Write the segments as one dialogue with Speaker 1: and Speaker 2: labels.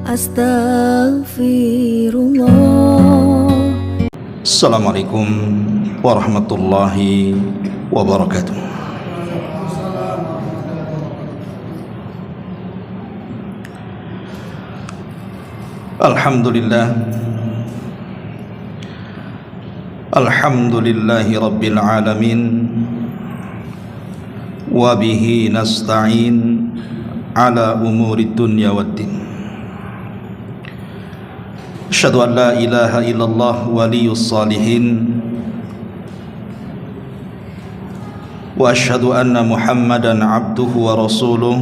Speaker 1: Astaghfirullah.
Speaker 2: Assalamualaikum warahmatullahi wabarakatuh. Alhamdulillah, alhamdulillahi rabbil alamin, wa bihi nasta'in ala umuri dunya waddin. Asyhadu an la ilaha illallah waliyus salihin, wa asyhadu anna Muhammadan abduhu wa rasuluh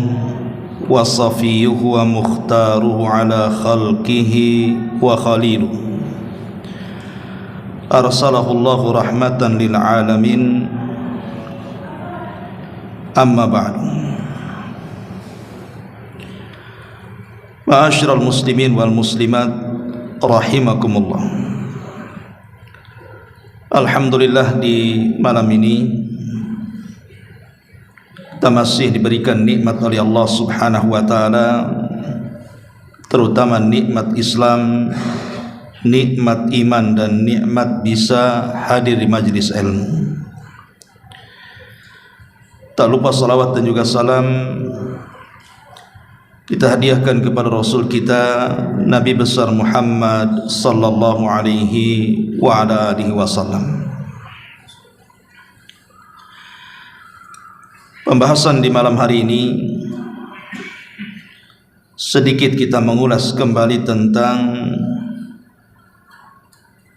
Speaker 2: wa safiyuhu wa mukhtaruhu ala khalqihi wa khaliluh. Arsalahu Allahu rahmatan lil alamin. Amma ba'du. Ma'asyiral muslimin wal muslimat rahimakumullah. Alhamdulillah, di malam ini kita masih diberikan nikmat oleh Allah Subhanahu wa taala, terutama nikmat Islam, nikmat iman, dan nikmat bisa hadir di majlis ilmu. Tak lupa salawat dan juga salam kita hadiahkan kepada Rasul kita, Nabi besar Muhammad sallallahu alaihi wa ala alihi wasallam. Pembahasan di malam hari ini sedikit kita mengulas kembali tentang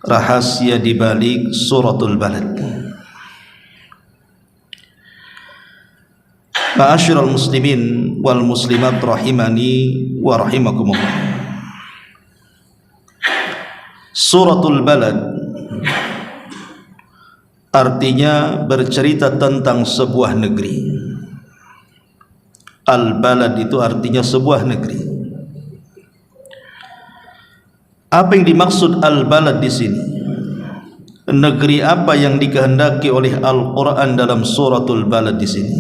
Speaker 2: rahasia di balik suratul Balad. Ma'asyiral muslimin wal muslimat rahimani wa rahimakumullah. Suratul Balad artinya bercerita tentang sebuah negeri. Al-Balad itu artinya sebuah negeri. Apa yang dimaksud Al-Balad di sini? Negeri apa yang dikehendaki oleh Al-Quran dalam suratul Balad di sini?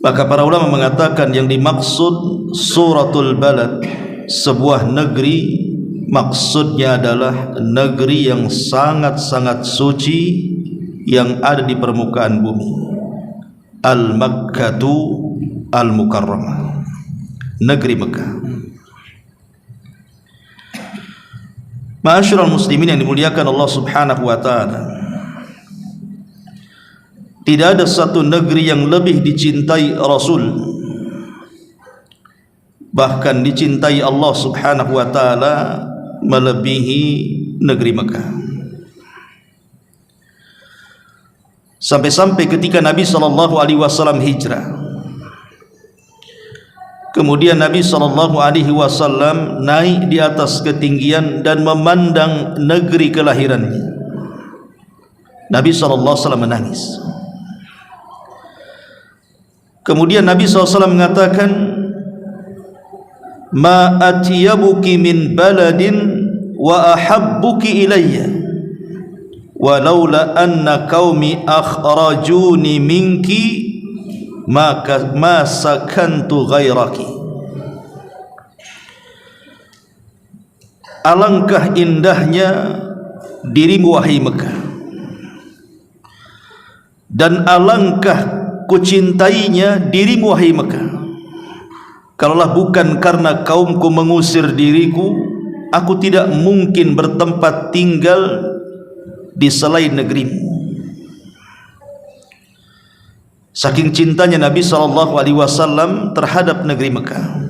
Speaker 2: Maka para ulama mengatakan yang dimaksud suratul Balad, sebuah negeri, maksudnya adalah negeri yang sangat-sangat suci yang ada di permukaan bumi. Al-Makkatu Al-Mukarramah, negeri Mekah. Ma'asyiral muslimin yang dimuliakan Allah Subhanahu wa taala, tidak ada satu negeri yang lebih dicintai Rasul, bahkan dicintai Allah Subhanahu wa taala melebihi negeri Mekah. Sampai-sampai ketika Nabi sallallahu alaihi wasallam hijrah, kemudian Nabi sallallahu alaihi wasallam naik di atas ketinggian dan memandang negeri kelahirannya, Nabi sallallahu alaihi wasallam menangis. Kemudian Nabi SAW mengatakan, ma atyabuki min baladin wa ahabbuki ilayya walaula anna qaumi akhrajuni minki ma sakantu ghairaki. Alangkah indahnya dirimu wahai Mekah, dan alangkah kucintainya dirimu wahai Mekah, kalaulah bukan karena kaumku mengusir diriku, aku tidak mungkin bertempat tinggal di selain negerimu. Saking cintanya Nabi SAW terhadap negeri Mekah,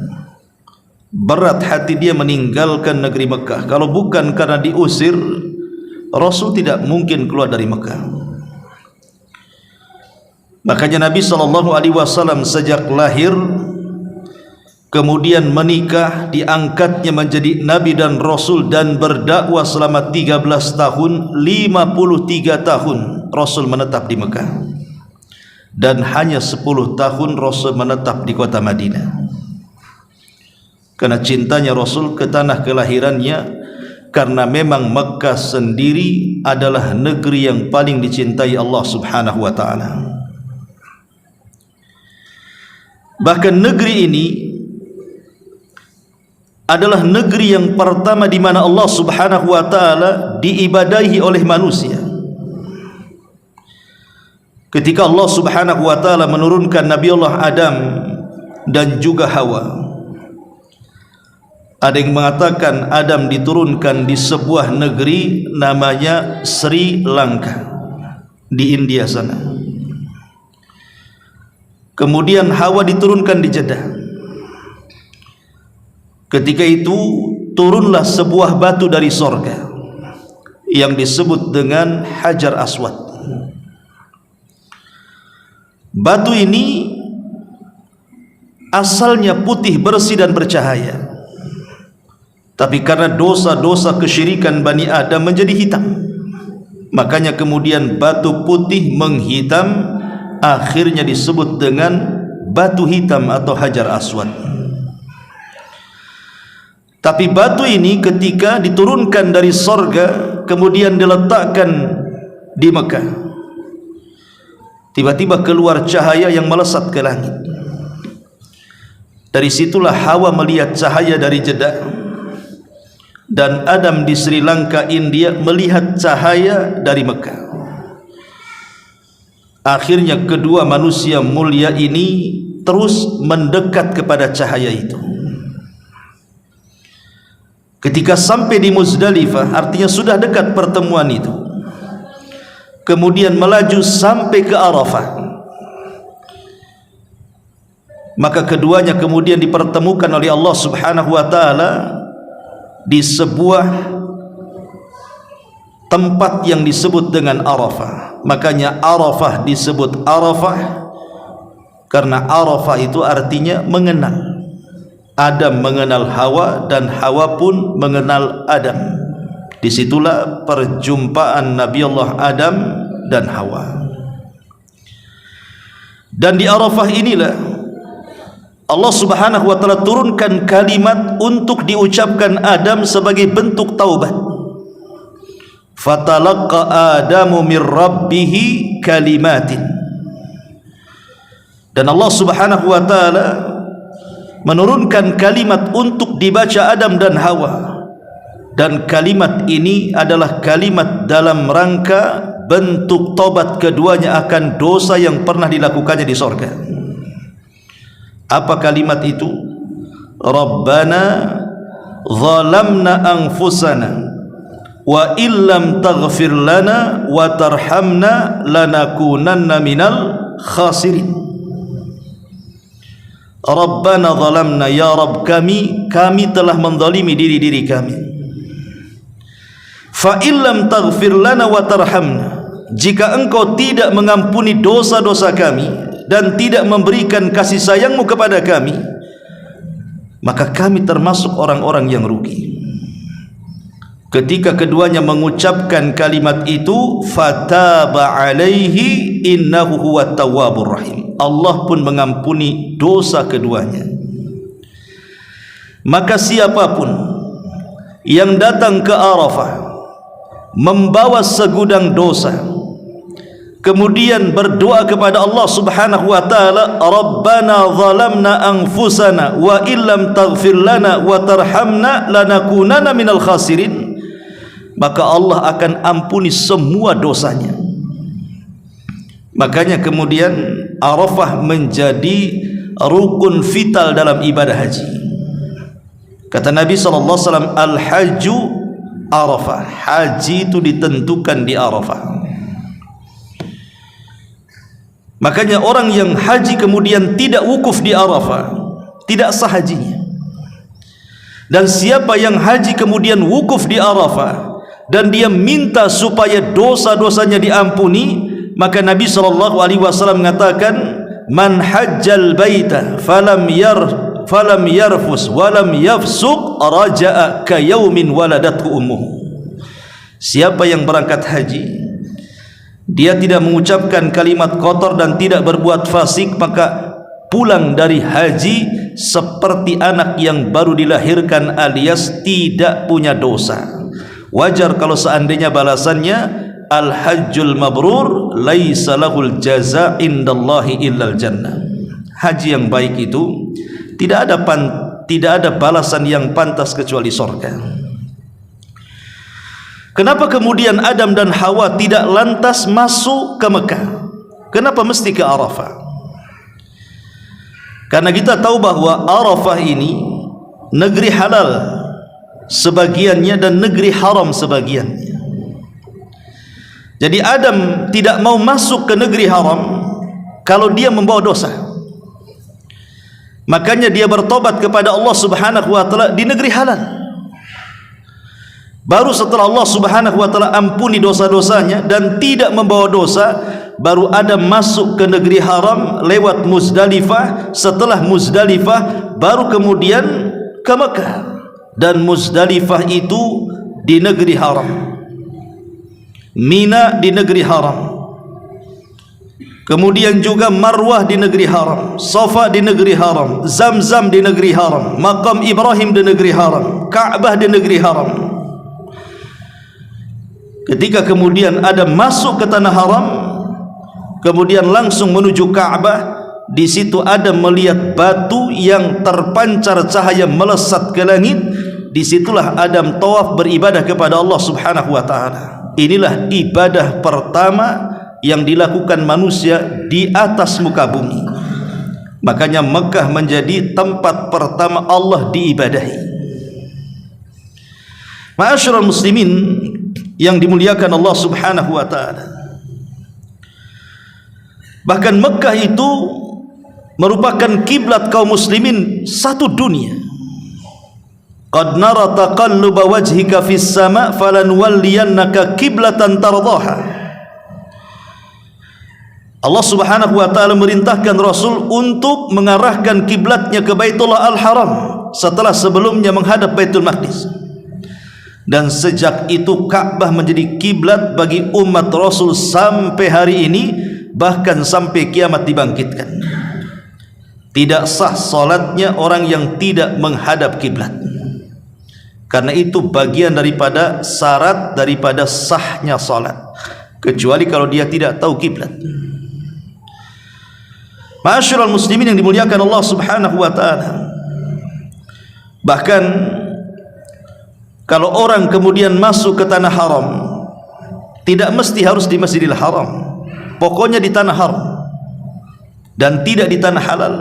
Speaker 2: berat hati dia meninggalkan negeri Mekah. Kalau bukan karena diusir, Rasul tidak mungkin keluar dari Mekah. Makanya Nabi SAW sejak lahir, kemudian menikah, diangkatnya menjadi Nabi dan Rasul, dan berdakwah selama 13 tahun, 53 tahun Rasul menetap di Mekah, dan hanya 10 tahun Rasul menetap di kota Madinah. Karena cintanya Rasul ke tanah kelahirannya, karena memang Mekah sendiri adalah negeri yang paling dicintai Allah Subhanahu wa taala. Bahkan negeri ini adalah negeri yang pertama di mana Allah Subhanahu wa taala diibadahi oleh manusia. Ketika Allah Subhanahu wa taala menurunkan Nabi Allah Adam dan juga Hawa, ada yang mengatakan Adam diturunkan di sebuah negeri namanya Sri Lanka di India sana. Kemudian Hawa diturunkan di Jeddah. Ketika itu turunlah sebuah batu dari sorga yang disebut dengan Hajar Aswad. Batu ini asalnya putih, bersih dan bercahaya, tapi karena dosa-dosa kesyirikan Bani Adam menjadi hitam. Makanya kemudian batu putih menghitam, akhirnya disebut dengan batu hitam atau Hajar Aswad. Tapi batu ini ketika diturunkan dari sorga kemudian diletakkan di Mekah, tiba-tiba keluar cahaya yang melesat ke langit. Dari situlah Hawa melihat cahaya dari Jeddah, dan Adam di Sri Lanka, India melihat cahaya dari Mekah. Akhirnya kedua manusia mulia ini terus mendekat kepada cahaya itu. Ketika sampai di Muzdalifah, artinya sudah dekat pertemuan itu, kemudian melaju sampai ke Arafah, maka keduanya kemudian dipertemukan oleh Allah Subhanahu wa taala di sebuah tempat yang disebut dengan Arafah. Makanya Arafah disebut Arafah karena Arafah itu artinya mengenal. Adam mengenal Hawa dan Hawa pun mengenal Adam. Disitulah perjumpaan Nabi Allah Adam dan Hawa. Dan di Arafah inilah Allah Subhanahu wa taala turunkan kalimat untuk diucapkan Adam sebagai bentuk taubat. Fatalaqqa Adamu mir rabbih kalimatin. Dan Allah Subhanahu wa taala menurunkan kalimat untuk dibaca Adam dan Hawa, dan kalimat ini adalah kalimat dalam rangka bentuk tobat keduanya akan dosa yang pernah dilakukannya di sorga. Apa kalimat itu? Rabbana zalamna anfusana wa illam taghfir lana wa tarhamna lanakunanna minal khasirin. Rabbana zalamna, ya Rabb kami telah menzalimi diri kami. Fa illam taghfir lana wa tarhamna, jika engkau tidak mengampuni dosa-dosa kami dan tidak memberikan kasih sayangmu kepada kami, maka kami termasuk orang-orang yang rugi. Ketika keduanya mengucapkan kalimat itu, fataba alaihi innahu huwat tawwabur rahim, Allah pun mengampuni dosa keduanya. Maka siapapun yang datang ke Arafah membawa segudang dosa, kemudian berdoa kepada Allah Subhanahu wa taala, Rabbana zalamna anfusana wa illam taghfir lana wa tarhamna lanakunanna minal khasirin, maka Allah akan ampuni semua dosanya. Makanya kemudian Arafah menjadi rukun vital dalam ibadah haji. Kata Nabi SAW, al-hajju Arafah, haji itu ditentukan di Arafah. Makanya orang yang haji kemudian tidak wukuf di Arafah, tidak sah hajinya. Dan siapa yang haji kemudian wukuf di Arafah dan dia minta supaya dosa-dosanya diampuni, maka Nabi SAW mengatakan, man hajjal baita falam yarfus walam yafsuq raja'a ka yaumin waladathu ummuh. Siapa yang berangkat haji, dia tidak mengucapkan kalimat kotor dan tidak berbuat fasik, maka pulang dari haji seperti anak yang baru dilahirkan alias tidak punya dosa. Wajar kalau seandainya balasannya al-hajjul mabrur laisa lahul jaza indallahi illal jannah. Haji yang baik itu tidak ada tidak ada balasan yang pantas kecuali surga. Kenapa kemudian Adam dan Hawa tidak lantas masuk ke Mekah? Kenapa mesti ke Arafah? Karena kita tahu bahwa Arafah ini negeri halal sebagiannya dan negeri haram sebagiannya. Jadi Adam tidak mau masuk ke negeri haram kalau dia membawa dosa. Makanya dia bertobat kepada Allah Subhanahu wa taala di negeri halal. Baru setelah Allah Subhanahu wa taala ampuni dosa-dosanya dan tidak membawa dosa, baru Adam masuk ke negeri haram lewat Muzdalifah. Setelah Muzdalifah baru kemudian ke Mekah, dan Muzdalifah itu di negeri haram, Mina di negeri haram, kemudian juga Marwah di negeri haram, Safa di negeri haram, Zamzam di negeri haram, Maqam Ibrahim di negeri haram, Ka'bah di negeri haram. Ketika kemudian Adam masuk ke tanah haram, kemudian langsung menuju Ka'bah, di situ Adam melihat batu yang terpancar cahaya melesat ke langit. Disitulah Adam tawaf beribadah kepada Allah Subhanahu wa taala. Inilah ibadah pertama yang dilakukan manusia di atas muka bumi. Makanya Mekah menjadi tempat pertama Allah diibadahi. Ma'asyiral muslimin yang dimuliakan Allah Subhanahu wa taala, bahkan Mekah itu merupakan kiblat kaum muslimin satu dunia. Qad nara taqalluba wajhika fis sama' falanwalliyannaka kiblatan tardaha. Allah Subhanahu wa taala merintahkan Rasul untuk mengarahkan kiblatnya ke Baitullah Al-Haram setelah sebelumnya menghadap Baitul Maqdis. Dan sejak itu Ka'bah menjadi kiblat bagi umat Rasul sampai hari ini, bahkan sampai kiamat dibangkitkan. Tidak sah salatnya orang yang tidak menghadap kiblat. Karena itu bagian daripada syarat daripada sahnya salat, kecuali kalau dia tidak tahu kiblat. Ma'asyiral muslimin yang dimuliakan Allah Subhanahu wa taala, bahkan kalau orang kemudian masuk ke tanah haram, tidak mesti harus di Masjidil Haram, pokoknya di tanah haram dan tidak di tanah halal,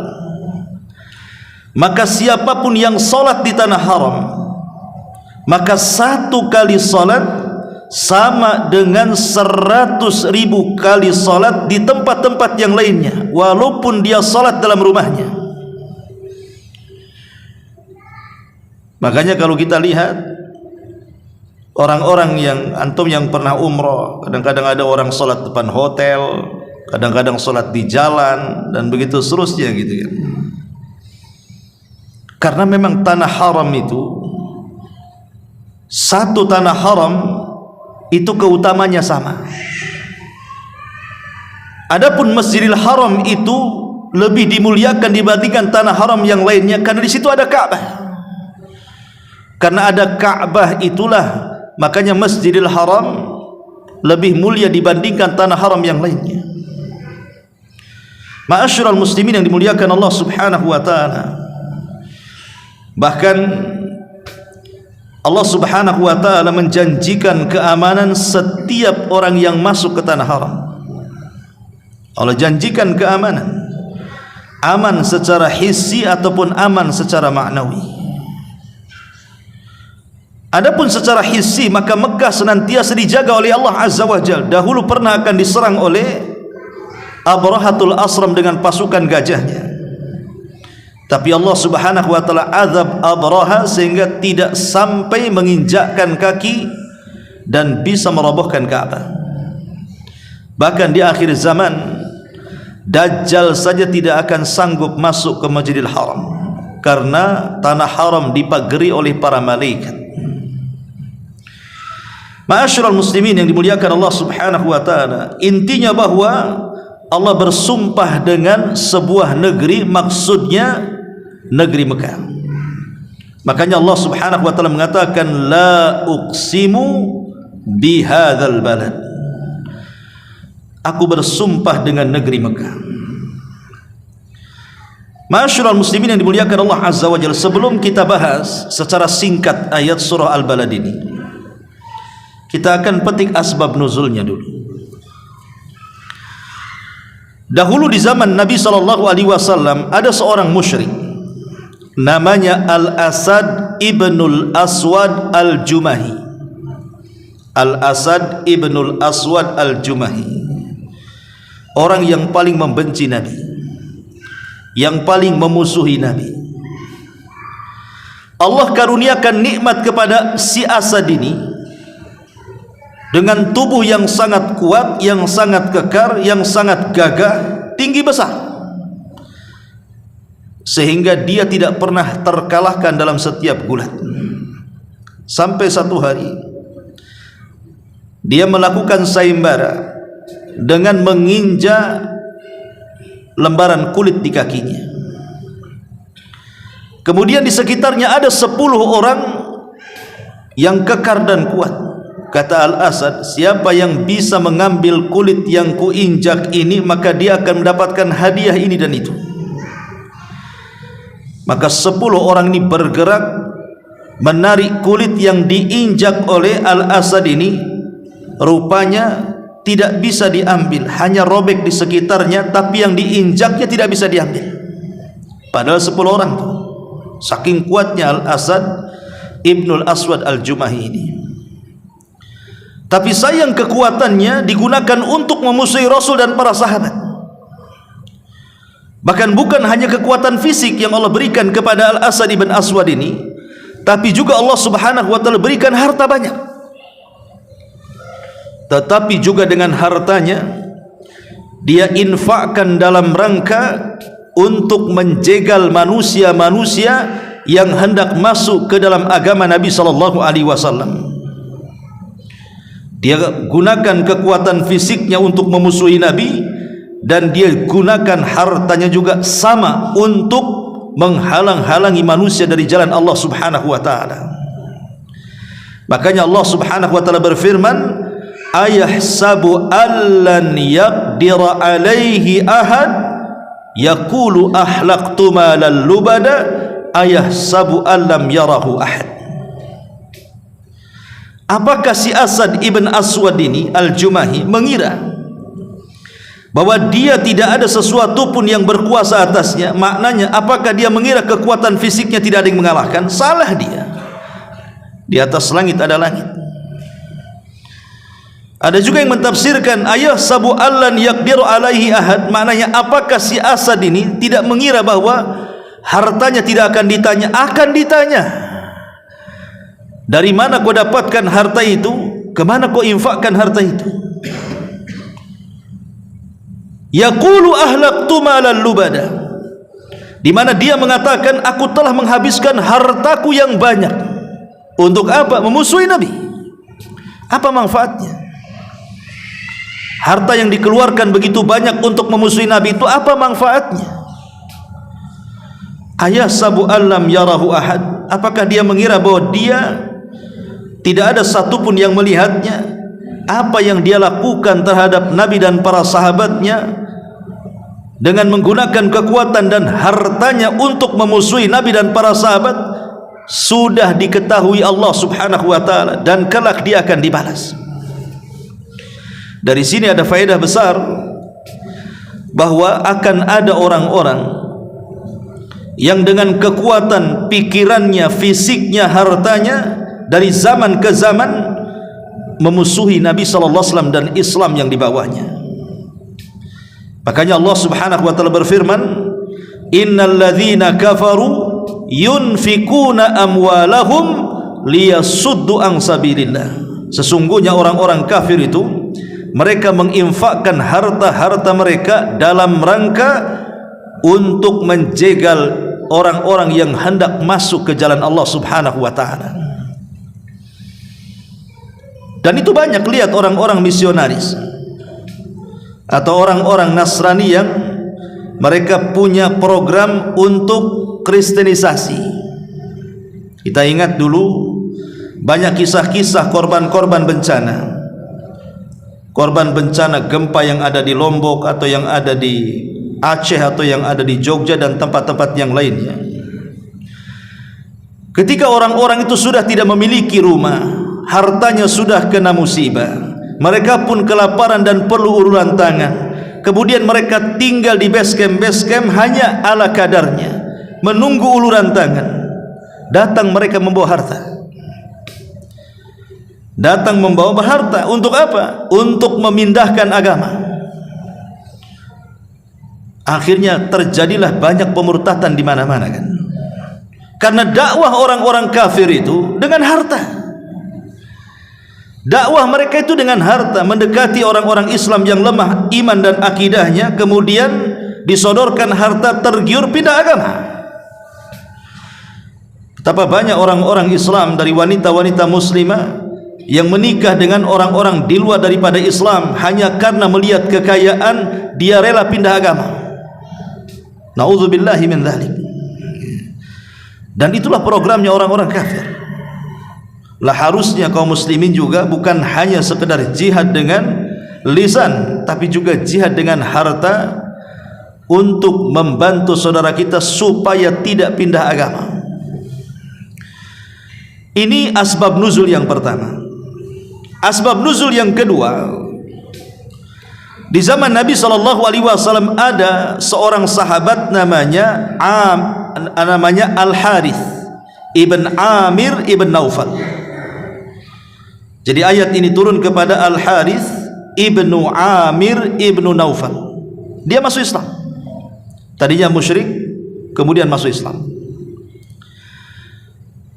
Speaker 2: maka siapapun yang salat di tanah haram, maka satu kali salat sama dengan 100.000 kali salat di tempat-tempat yang lainnya, walaupun dia salat dalam rumahnya. Makanya kalau kita lihat orang-orang yang antum yang pernah umroh, kadang-kadang ada orang salat depan hotel, kadang-kadang salat di jalan, dan begitu seterusnya gitu kan. Karena memang tanah haram itu, satu tanah haram itu keutamanya sama. Adapun Masjidil Haram itu lebih dimuliakan dibandingkan tanah haram yang lainnya, karena di situ ada Ka'bah. Karena ada Ka'bah itulah makanya Masjidil Haram lebih mulia dibandingkan tanah haram yang lainnya. Ma'asyiral muslimin yang dimuliakan Allah Subhanahu wa taala, bahkan Allah Subhanahu wa taala menjanjikan keamanan setiap orang yang masuk ke tanah haram. Allah janjikan keamanan, aman secara hissi ataupun aman secara maknawi. Adapun secara hissi, maka Mekah senantiasa dijaga oleh Allah Azza wa Jalla. Dahulu pernah akan diserang oleh Abrahatul Asram dengan pasukan gajahnya, tapi Allah Subhanahu wa taala azab Abraha sehingga tidak sampai menginjakkan kaki dan bisa merobohkan Ka'bah. Bahkan di akhir zaman Dajjal saja tidak akan sanggup masuk ke Masjidil Haram, karena tanah haram dipagari oleh para malaikat. Ma'asyiral muslimin yang dimuliakan Allah Subhanahu wa taala, intinya bahwa Allah bersumpah dengan sebuah negeri, maksudnya negeri Mekah. Makanya Allah Subhanahu wa taala mengatakan la uqsimu bihadzal balad. Aku bersumpah dengan negeri Mekah. Ma'asyiral muslimin yang dimuliakan Allah Azza wa Jalla, sebelum kita bahas secara singkat ayat surah Al-Balad ini, kita akan petik asbab nuzulnya dulu. Dahulu di zaman Nabi SAW ada seorang musyrik namanya Al-Asad ibnul Aswad Al-Jumahi. Al-Asad ibnul Aswad Al-Jumahi, orang yang paling membenci Nabi, yang paling memusuhi Nabi. Allah karuniakan nikmat kepada si Asad ini dengan tubuh yang sangat kuat, yang sangat kekar, yang sangat gagah, tinggi besar, sehingga dia tidak pernah terkalahkan dalam setiap gulat. Sampai satu hari dia melakukan sayembara dengan menginjak lembaran kulit di kakinya. Kemudian di sekitarnya ada 10 orang yang kekar dan kuat. Kata Al-Asad, siapa yang bisa mengambil kulit yang kuinjak ini, maka dia akan mendapatkan hadiah ini dan itu. Maka 10 orang ini bergerak menarik kulit yang diinjak oleh Al-Asad ini. Rupanya tidak bisa diambil, hanya robek di sekitarnya, tapi yang diinjaknya tidak bisa diambil. Padahal 10 orang itu. Saking kuatnya Al-Asad ibnul Aswad Al-Jumahi ini. Tapi sayang kekuatannya digunakan untuk memusuhi Rasul dan para sahabat. Bahkan bukan hanya kekuatan fisik yang Allah berikan kepada Al-Asad ibn Aswad ini, tapi juga Allah Subhanahu wa taala berikan harta banyak. Tetapi juga dengan hartanya dia infakkan dalam rangka untuk menjegal manusia-manusia yang hendak masuk ke dalam agama Nabi SAW. Dia gunakan kekuatan fisiknya untuk memusuhi Nabi, dan dia gunakan hartanya juga sama untuk menghalang-halangi manusia dari jalan Allah Subhanahu wa taala. Makanya Allah Subhanahu wa taala berfirman, ayahsabu allan yaqdira alaihi ahad yaqulu ahlaqtu malal lubada ayahsabu allam yarahu ahad. Apakah si Asad ibn Aswad ini Al-Jumahi mengira bahwa dia tidak ada sesuatu pun yang berkuasa atasnya? Maknanya apakah dia mengira kekuatan fisiknya tidak ada yang mengalahkan? Salah dia. Di atas langit ada langit. Ada juga yang mentafsirkan ayah sabu allan yaqdiru alaihi ahad, maknanya apakah si Asad ini tidak mengira bahwa hartanya tidak akan ditanya? Akan ditanya. Dari mana kau dapatkan harta itu? Kemana kau infakkan harta itu? Yaqulu ahlaqtu malal lubada, di mana dia mengatakan aku telah menghabiskan hartaku yang banyak. Untuk apa? Memusuhi Nabi. Apa manfaatnya? Harta yang dikeluarkan begitu banyak untuk memusuhi Nabi itu apa manfaatnya? Ayah sabu alam yarahu ahad, apakah dia mengira bahwa dia tidak ada satupun yang melihatnya? Apa yang dia lakukan terhadap Nabi dan para sahabatnya dengan menggunakan kekuatan dan hartanya untuk memusuhi Nabi dan para sahabat sudah diketahui Allah Subhanahu wa taala, dan kelak dia akan dibalas. Dari sini ada faedah besar bahwa akan ada orang-orang yang dengan kekuatan pikirannya, fisiknya, hartanya dari zaman ke zaman memusuhi Nabi SAW dan Islam yang dibawanya. Makanya Allah Subhanahu wa taala berfirman, innal ladzina kafaru yunfikuna amwalahum liyasuddu an sabilillah. Sesungguhnya orang-orang kafir itu mereka menginfakkan harta-harta mereka dalam rangka untuk menjegal orang-orang yang hendak masuk ke jalan Allah Subhanahu wa taala. Dan itu banyak, lihat orang-orang misionaris atau orang-orang Nasrani yang mereka punya program untuk kristenisasi. Kita ingat dulu banyak kisah-kisah korban-korban bencana. Korban bencana gempa yang ada di Lombok atau yang ada di Aceh atau yang ada di Jogja dan tempat-tempat yang lainnya. Ketika orang-orang itu sudah tidak memiliki rumah, hartanya sudah kena musibah, mereka pun kelaparan dan perlu uluran tangan. Kemudian mereka tinggal di base camp hanya ala kadarnya, menunggu uluran tangan. Datang mereka membawa harta. Datang membawa harta untuk apa? Untuk memindahkan agama. Akhirnya terjadilah banyak pemurtatan di mana-mana kan. Karena dakwah orang-orang kafir itu dengan harta. Dakwah mereka itu dengan harta, mendekati orang-orang Islam yang lemah iman dan akidahnya, kemudian disodorkan harta, tergiur pindah agama. Betapa banyak orang-orang Islam dari wanita-wanita muslimah yang menikah dengan orang-orang di luar daripada Islam hanya karena melihat kekayaan, dia rela pindah agama. Na'udzubillahi min dzalik. Dan itulah programnya orang-orang kafir. Lah harusnya kaum muslimin juga bukan hanya sekedar jihad dengan lisan, tapi juga jihad dengan harta untuk membantu saudara kita supaya tidak pindah agama. Ini asbab nuzul yang pertama. Asbab nuzul yang kedua, di zaman Nabi SAW ada seorang sahabat namanya Al-Harith ibn Amir ibn Naufal. Jadi ayat ini turun kepada Al-Harith ibnu Amir ibnu Naufal. Dia masuk Islam. Tadinya musyrik, kemudian masuk Islam.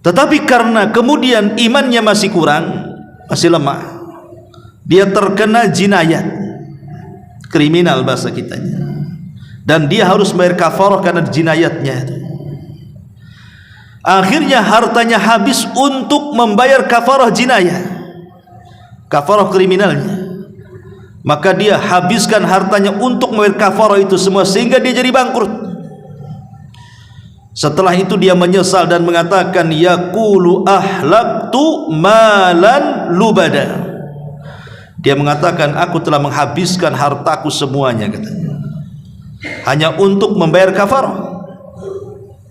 Speaker 2: Tetapi karena kemudian imannya masih kurang, masih lemah, dia terkena jinayat, kriminal bahasa kitanya, dan dia harus bayar kafarah karena jinayatnya itu. Akhirnya hartanya habis untuk membayar kafarah jinayah, kafarah kriminalnya. Maka dia habiskan hartanya untuk membayar kafarah itu semua, sehingga dia jadi bangkrut. Setelah itu dia menyesal dan mengatakan, yaqulu ahlaktu malan lubada. Dia mengatakan, aku telah menghabiskan hartaku semuanya, katanya, hanya untuk membayar kafarah,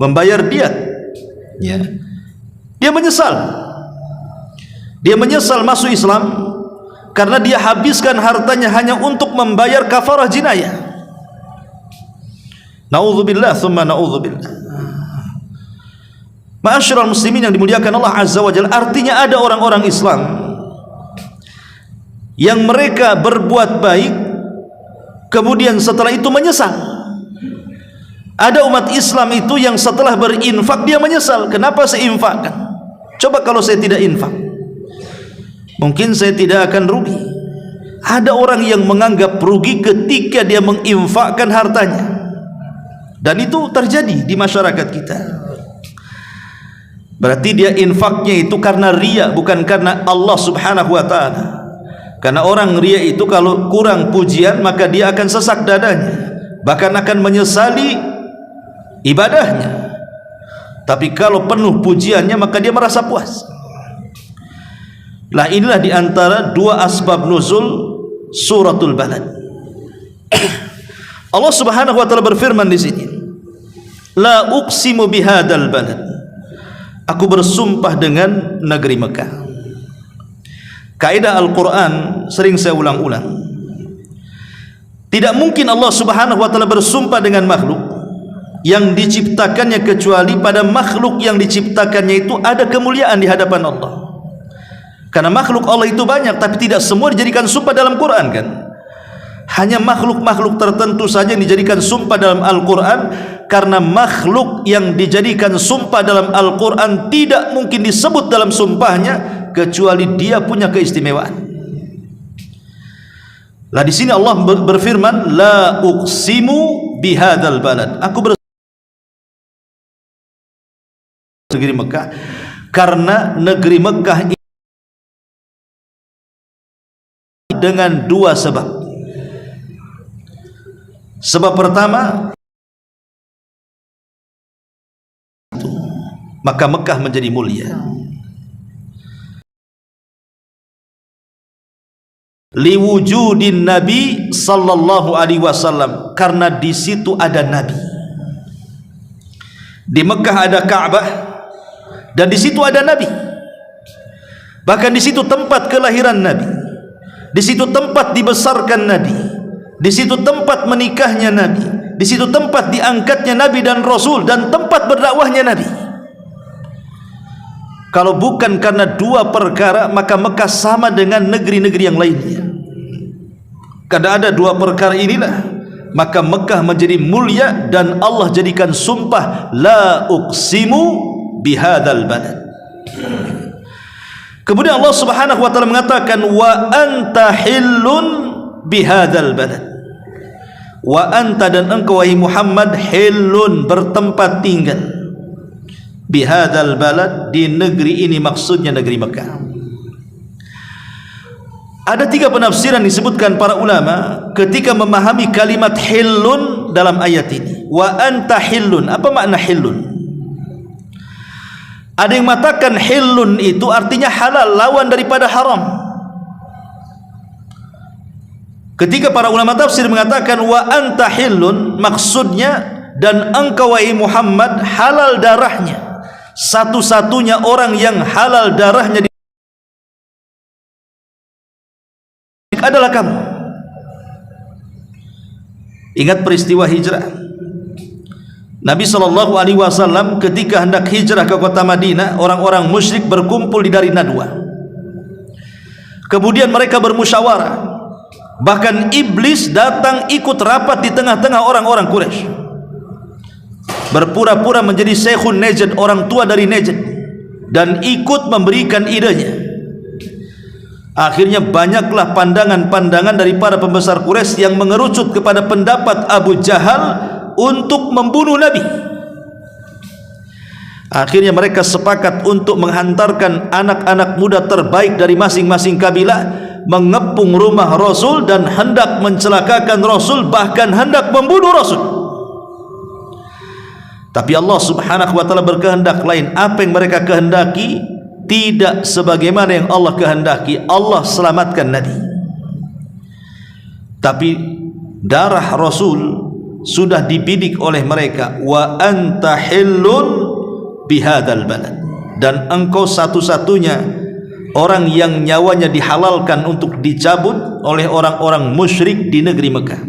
Speaker 2: membayar diat. Ya. Dia menyesal. Dia menyesal masuk Islam karena dia habiskan hartanya hanya untuk membayar kafarah jinayah. Na'udzubillah thumma na'udzubillah. Ma'asyiral muslimin yang dimuliakan Allah Azza wa Jalla, artinya ada orang-orang Islam yang mereka berbuat baik kemudian setelah itu menyesal. Ada umat Islam itu yang setelah berinfak dia menyesal, kenapa saya infakkan? Coba kalau saya tidak infak, mungkin saya tidak akan rugi. Ada orang yang menganggap rugi ketika dia menginfakkan hartanya, dan itu terjadi di masyarakat kita. Berarti dia infaknya itu karena riya, bukan karena Allah subhanahu wa ta'ala. Karena orang riya itu kalau kurang pujian maka dia akan sesak dadanya, bahkan akan menyesali ibadahnya. Tapi kalau penuh pujiannya maka dia merasa puas. Lah inilah diantara dua asbab nuzul suratul Balad. Allah subhanahu wa ta'ala berfirman di sini, la uqsimu bihadzal balad, aku bersumpah dengan negeri Mekah. Kaidah Al-Quran sering saya ulang-ulang, tidak mungkin Allah subhanahu wa ta'ala bersumpah dengan makhluk yang diciptakannya, kecuali pada makhluk yang diciptakannya itu ada kemuliaan di hadapan Allah. Karena makhluk Allah itu banyak, tapi tidak semua dijadikan sumpah dalam Quran kan. Hanya makhluk-makhluk tertentu saja yang dijadikan sumpah dalam Al-Quran. Karena makhluk yang dijadikan sumpah dalam Al-Quran tidak mungkin disebut dalam sumpahnya kecuali dia punya keistimewaan. Lah di sini Allah berfirman, la uqsimu bihadzal balad, aku negeri Mekah, karena negeri Mekah ini dengan dua sebab. Sebab pertama, maka Mekah menjadi mulia. liwujudin Nabi sallallahu alaihi wasallam, karena di situ ada Nabi. Di Mekah ada Ka'bah dan di situ ada Nabi. Bahkan di situ tempat kelahiran Nabi, di situ tempat dibesarkan Nabi, di situ tempat menikahnya Nabi, di situ tempat diangkatnya Nabi dan Rasul, dan tempat berdakwahnya Nabi. Kalau bukan karena dua perkara, maka Mekah sama dengan negeri-negeri yang lainnya. Karena ada dua perkara inilah, maka Mekah menjadi mulia, dan Allah jadikan sumpah, la uqsimu bihadzal balad. Kemudian Allah Subhanahu wa taala mengatakan, wa anta hillun bihadzal balad. Wa anta, dan engkau wahai Muhammad, hillun, bertempat tinggal, bihadzal balad, di negeri ini, maksudnya negeri Mekah. Ada tiga penafsiran disebutkan para ulama ketika memahami kalimat hillun dalam ayat ini. Wa anta hillun, apa makna hillun? Ada yang mengatakan hillun itu artinya halal, lawan daripada haram. Ketika para ulama tafsir mengatakan wa anta hillun, maksudnya, dan engkau wahai Muhammad halal darahnya, satu-satunya orang yang halal darahnya adalah kamu. Ingat peristiwa hijrah Nabi SAW ketika hendak hijrah ke kota Madinah, orang-orang musyrik berkumpul di Dari Nadwa. Kemudian mereka bermusyawarah, bahkan iblis datang ikut rapat di tengah-tengah orang-orang Quraisy, berpura-pura menjadi Syekhun Najd, orang tua dari Najd, dan ikut memberikan idenya. Akhirnya banyaklah pandangan-pandangan dari para pembesar Quraisy yang mengerucut kepada pendapat Abu Jahal untuk membunuh Nabi. Akhirnya mereka sepakat untuk menghantarkan anak-anak muda terbaik dari masing-masing kabilah, mengepung rumah Rasul dan hendak mencelakakan Rasul, bahkan hendak membunuh Rasul. Tapi Allah Subhanahu wa taala berkehendak lain. Apa yang mereka kehendaki tidak sebagaimana yang Allah kehendaki. Allah selamatkan Nabi, tapi darah Rasul sudah dibidik oleh mereka. Wa anta hillun bihadzal balad, dan engkau satu-satunya orang yang nyawanya dihalalkan untuk dicabut oleh orang-orang musyrik di negeri Mekah.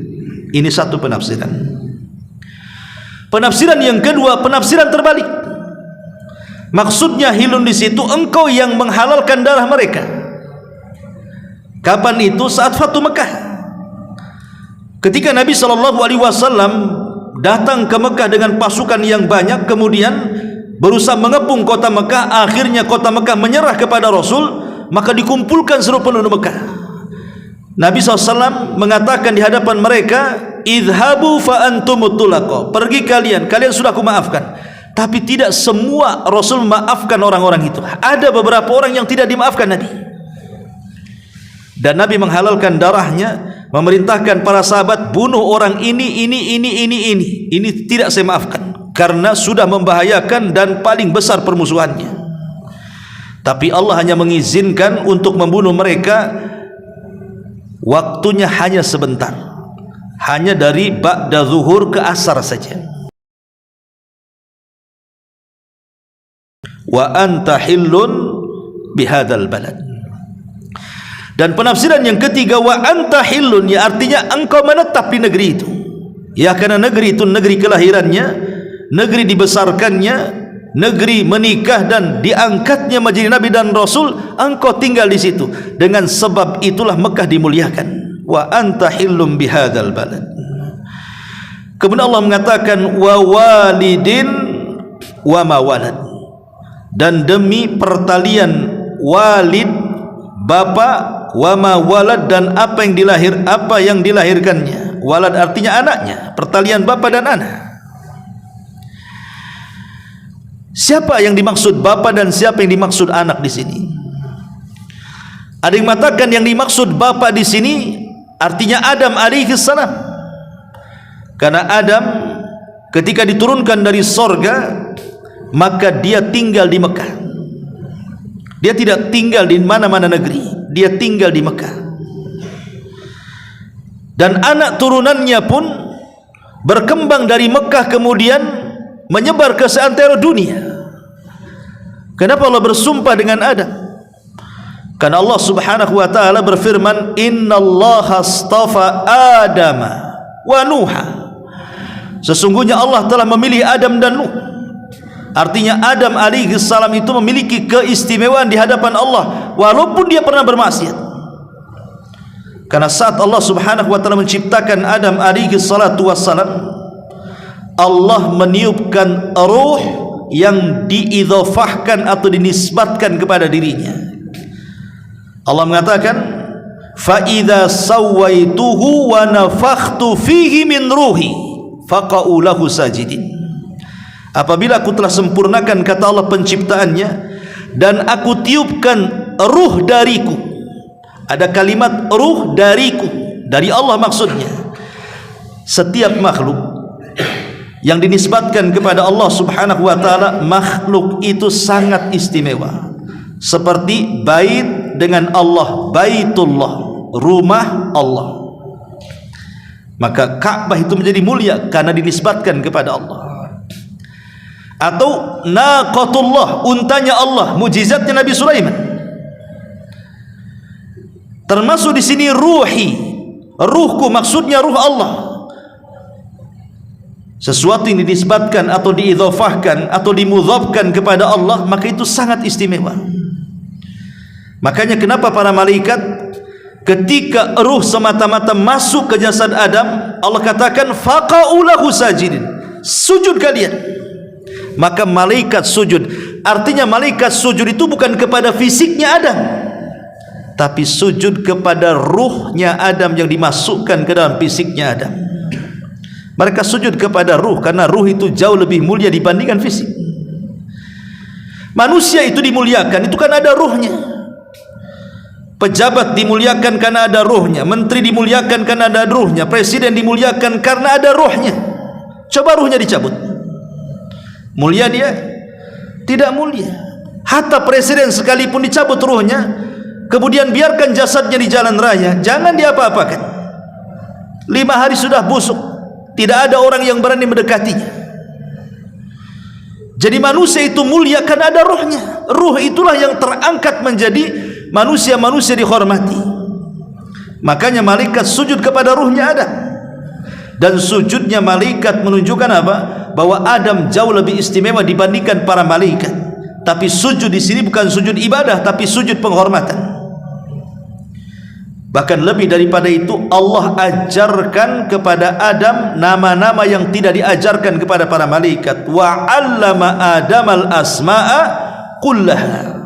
Speaker 2: Ini satu penafsiran. Penafsiran yang kedua, penafsiran terbalik. Maksudnya hilun di situ engkau yang menghalalkan darah mereka. Kapan itu? Saat Fatu Mekah. Ketika Nabi SAW datang ke Mekah dengan pasukan yang banyak, kemudian berusaha mengepung kota Mekah, akhirnya kota Mekah menyerah kepada Rasul, maka dikumpulkan seluruh penduduk Mekah. Nabi SAW mengatakan di hadapan mereka, idhabu fa antumut tulaqa, pergi kalian sudah aku maafkan. Tapi tidak semua Rasul memaafkan orang-orang itu. Ada beberapa orang yang tidak dimaafkan Nabi, dan Nabi menghalalkan darahnya, memerintahkan para sahabat, bunuh orang ini. Ini tidak saya maafkan karena sudah membahayakan dan paling besar permusuhannya. Tapi Allah hanya mengizinkan untuk membunuh mereka, waktunya hanya sebentar, hanya dari ba'da zuhur ke asar saja. Wa anta hillun bihadzal balad. Dan penafsiran yang ketiga, wa anta hillun, ya artinya engkau menetap di negeri itu. Ya, karena negeri itu negeri kelahirannya, negeri dibesarkannya, negeri menikah dan diangkatnya menjadi Nabi dan Rasul, engkau tinggal di situ. Dengan sebab itulah Mekah dimuliakan. Wa anta hillun bihadzal balad. Kemudian Allah mengatakan wa walidin wa ma walad, dan demi pertalian walid, bapa, wa ma walad, dan apa yang dilahirkannya. Walad artinya anaknya, pertalian bapa dan anak. Siapa yang dimaksud bapa dan siapa yang dimaksud anak di sini? Ada yang mengatakan yang dimaksud bapa di sini artinya Adam alaihi salam, karena Adam ketika diturunkan dari sorga, maka dia tinggal di Mekah. Dia tidak tinggal di mana-mana negeri, dia tinggal di Mekah. dan anak turunannya pun berkembang dari Mekah kemudian menyebar ke seantero dunia. Kenapa Allah bersumpah dengan Adam? Karena Allah Subhanahu wa taala berfirman, "Innallaha astafa Adama wa Nuha." Sesungguhnya Allah telah memilih Adam dan Nuh. Artinya Adam alaihi salam itu memiliki keistimewaan di hadapan Allah walaupun dia pernah bermaksiat. Karena saat Allah Subhanahu wa taala menciptakan Adam alaihi salatu wassalam, Allah meniupkan ruh yang diidhafahkan atau dinisbatkan kepada dirinya. Allah mengatakan, "Fa idza sawaituhu wa nafakhtu fihi min ruhi faqa'u lahu sajidin." Apabila aku telah sempurnakan, kata Allah, penciptaannya, dan aku tiupkan ruh dariku. Ada kalimat ruh dariku, dari Allah maksudnya. Setiap makhluk yang dinisbatkan kepada Allah Subhanahu wa taala, makhluk itu sangat istimewa. Seperti bait dengan Allah, baitullah, rumah Allah. Maka Ka'bah itu menjadi mulia karena dinisbatkan kepada Allah. Atau naqatullah, untanya Allah, mujizatnya Nabi Sulaiman. Termasuk di sini ruhi, ruhku, maksudnya ruh Allah. Sesuatu yang dinisbatkan atau diidhafahkan atau dimudhafkan kepada Allah, maka itu sangat istimewa. Makanya kenapa para malaikat ketika ruh semata-mata masuk ke jasad Adam, Allah katakan faqa'u lahu sajidin, sujud kalian. Maka malaikat sujud. Artinya malaikat sujud itu bukan kepada fisiknya Adam, tapi sujud kepada ruhnya Adam yang dimasukkan ke dalam fisiknya Adam. Mereka sujud kepada ruh karena ruh itu jauh lebih mulia dibandingkan fisik. Manusia itu dimuliakan itu karena ada ruhnya. Pejabat dimuliakan karena ada ruhnya, menteri dimuliakan karena ada ruhnya, presiden dimuliakan karena ada ruhnya. Coba ruhnya dicabut, mulia dia? Tidak mulia. Hatta presiden sekalipun dicabut ruhnya, kemudian biarkan jasadnya di jalan raya, jangan diapa-apakan. 5 hari sudah busuk, tidak ada orang yang berani mendekatinya. Jadi manusia itu mulia karena ada ruhnya. Ruh itulah yang terangkat menjadi manusia-manusia dihormati. Makanya malaikat sujud kepada ruhnya Adam. Dan sujudnya malaikat menunjukkan apa? Bahwa Adam jauh lebih istimewa dibandingkan para malaikat. Tapi sujud di sini bukan sujud ibadah, tapi sujud penghormatan. Bahkan lebih daripada itu, Allah ajarkan kepada Adam nama-nama yang tidak diajarkan kepada para malaikat. Wa 'allama Adamal asma'a kullaha.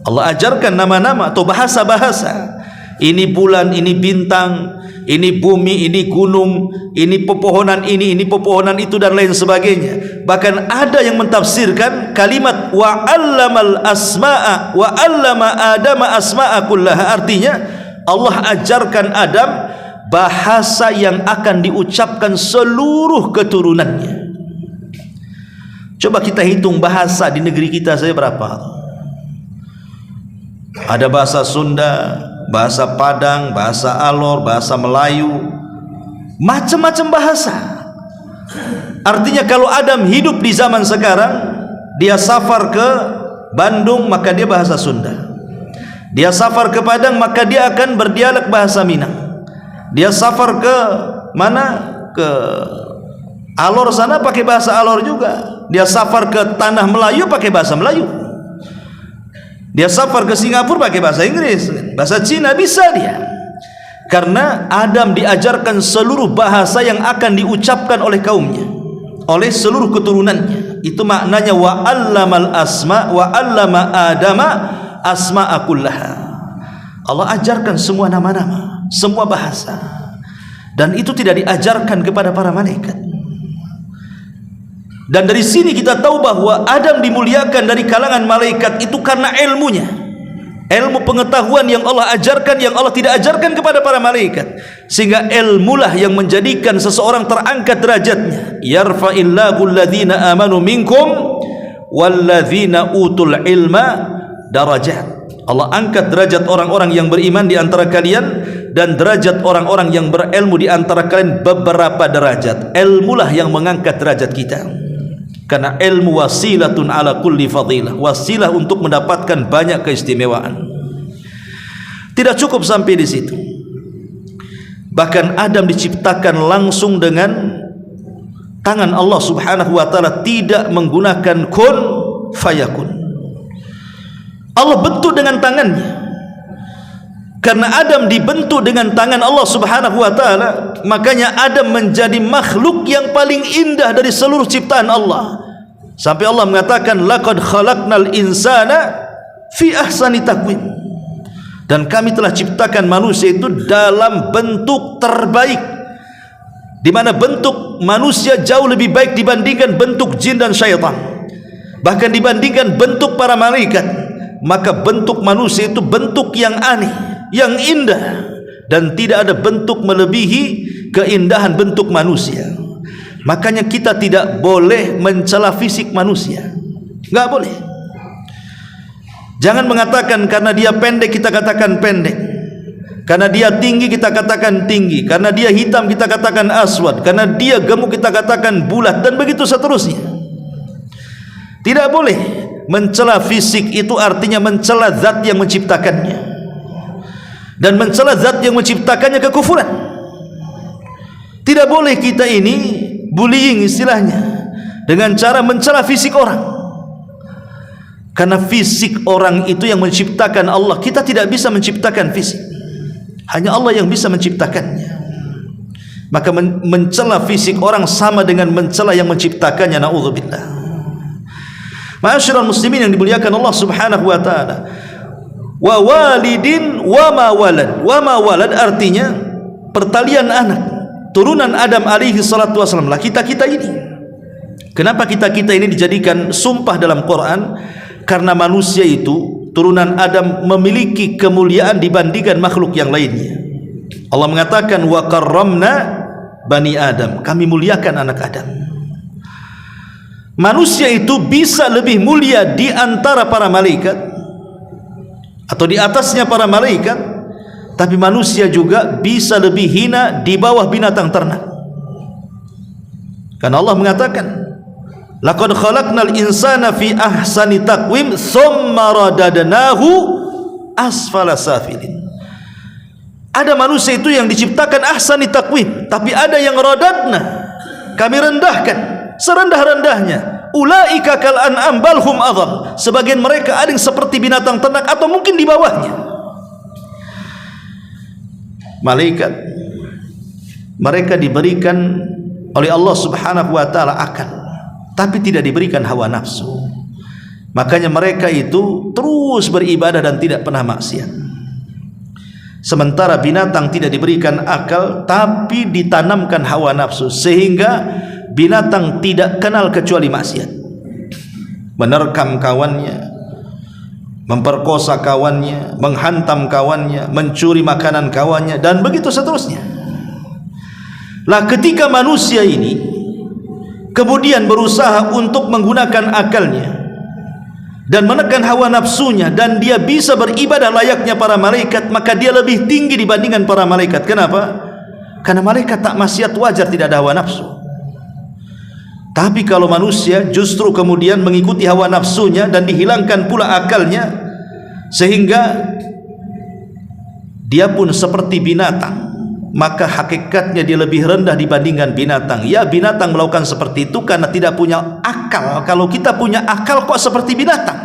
Speaker 2: Allah ajarkan nama-nama atau bahasa-bahasa. Ini bulan, ini bintang, ini bumi, ini gunung, ini pepohonan ini pepohonan itu, dan lain sebagainya. Bahkan ada yang mentafsirkan kalimat wa 'allamal asma'a wa 'allama Adama asma'a kullaha, artinya Allah ajarkan Adam bahasa yang akan diucapkan seluruh keturunannya. Coba kita hitung bahasa di negeri kita saja berapa. Ada bahasa Sunda, bahasa Padang, bahasa Alor, bahasa Melayu, macam-macam bahasa. Artinya kalau Adam hidup di zaman sekarang, dia safar ke Bandung maka dia bahasa Sunda. Dia safar ke Padang maka dia akan berdialek bahasa Minang. Dia safar ke mana? Ke Alor sana pakai bahasa Alor juga. Dia safar ke tanah Melayu pakai bahasa Melayu. Dia safar ke Singapura pakai bahasa Inggris, bahasa Cina bisa dia. Karena Adam diajarkan seluruh bahasa yang akan diucapkan oleh kaumnya, oleh seluruh keturunannya. Itu maknanya wa 'allamal asma wa 'allama Adama asma'a kullaha. Allah ajarkan semua nama-nama, semua bahasa, dan itu tidak diajarkan kepada para malaikat. Dan dari sini kita tahu bahwa Adam dimuliakan dari kalangan malaikat itu karena ilmunya, ilmu pengetahuan yang Allah ajarkan, yang Allah tidak ajarkan kepada para malaikat. Sehingga ilmulah yang menjadikan seseorang terangkat derajatnya. Yarfa'illahu alladhina amanu minkum walladzina utul ilma darajat. Allah angkat derajat orang-orang yang beriman di antara kalian dan derajat orang-orang yang berilmu di antara kalian beberapa derajat. Ilmulah yang mengangkat derajat kita. Karena ilmu wasilatun ala kulli fadilah, wasilah untuk mendapatkan banyak keistimewaan. Tidak cukup sampai di situ. Bahkan Adam diciptakan langsung dengan tangan Allah Subhanahu wa taala, tidak menggunakan kun fayakun. Allah bentuk dengan tangannya. Karena Adam dibentuk dengan tangan Allah Subhanahu wa taala, makanya Adam menjadi makhluk yang paling indah dari seluruh ciptaan Allah. Sampai Allah mengatakan laqad khalaqnal insana fi ahsani taqwim. Dan kami telah ciptakan manusia itu dalam bentuk terbaik, di mana bentuk manusia jauh lebih baik dibandingkan bentuk jin dan syaitan, bahkan dibandingkan bentuk para malaikat. Maka bentuk manusia itu bentuk yang aneh, yang indah, dan tidak ada bentuk melebihi keindahan bentuk manusia. Makanya kita tidak boleh mencela fisik manusia, nggak boleh. Jangan mengatakan karena dia pendek kita katakan pendek, karena dia tinggi kita katakan tinggi, karena dia hitam kita katakan aswad, karena dia gemuk kita katakan bulat, dan begitu seterusnya. Tidak boleh. Mencela fisik itu artinya mencela zat yang menciptakannya, dan mencela zat yang menciptakannya kekufuran. Tidak boleh kita ini bullying istilahnya dengan cara mencela fisik orang, karena fisik orang itu yang menciptakan Allah. Kita tidak bisa menciptakan fisik, hanya Allah yang bisa menciptakannya. Maka mencela fisik orang sama dengan mencela yang menciptakannya. Na'udzubillah. Ma'asyiral muslimin yang dimuliakan Allah Subhanahu wa taala. Wa walidin wa ma walad. Wa ma walad artinya pertalian anak, turunan Adam alaihi salatu wasallam lah kita-kita ini. Kenapa kita-kita ini dijadikan sumpah dalam Quran? Karena manusia itu turunan Adam memiliki kemuliaan dibandingkan makhluk yang lainnya. Allah mengatakan wa karramna bani Adam, kami muliakan anak Adam. Manusia itu bisa lebih mulia di antara para malaikat atau di atasnya para malaikat, tapi manusia juga bisa lebih hina di bawah binatang ternak. Karena Allah mengatakan laqad khalaqnal insana fi ahsani taqwim tsumma radadnahu asfala safilin. Ada manusia itu yang diciptakan ahsani taqwim, tapi ada yang radadna, kami rendahkan serendah-rendahnya. Ulaika kal an'am bal hum adhal. Sebagian mereka ada yang seperti binatang ternak atau mungkin di bawahnya. Malaikat, mereka diberikan oleh Allah Subhanahu wa taala akal, tapi tidak diberikan hawa nafsu. Makanya mereka itu terus beribadah dan tidak pernah maksiat. Sementara binatang tidak diberikan akal, tapi ditanamkan hawa nafsu, sehingga binatang tidak kenal kecuali maksiat. Menerkam kawannya, memperkosa kawannya, menghantam kawannya, mencuri makanan kawannya, dan begitu seterusnya. Lah ketika manusia ini kemudian berusaha untuk menggunakan akalnya dan menekan hawa nafsunya, dan dia bisa beribadah layaknya para malaikat, maka dia lebih tinggi dibandingkan para malaikat. Kenapa? Karena malaikat tak maksiat, wajar tidak ada hawa nafsu. Tapi kalau manusia justru kemudian mengikuti hawa nafsunya dan dihilangkan pula akalnya, sehingga dia pun seperti binatang, maka hakikatnya dia lebih rendah dibandingkan binatang. Ya, binatang melakukan seperti itu karena tidak punya akal. Kalau kita punya akal kok seperti binatang,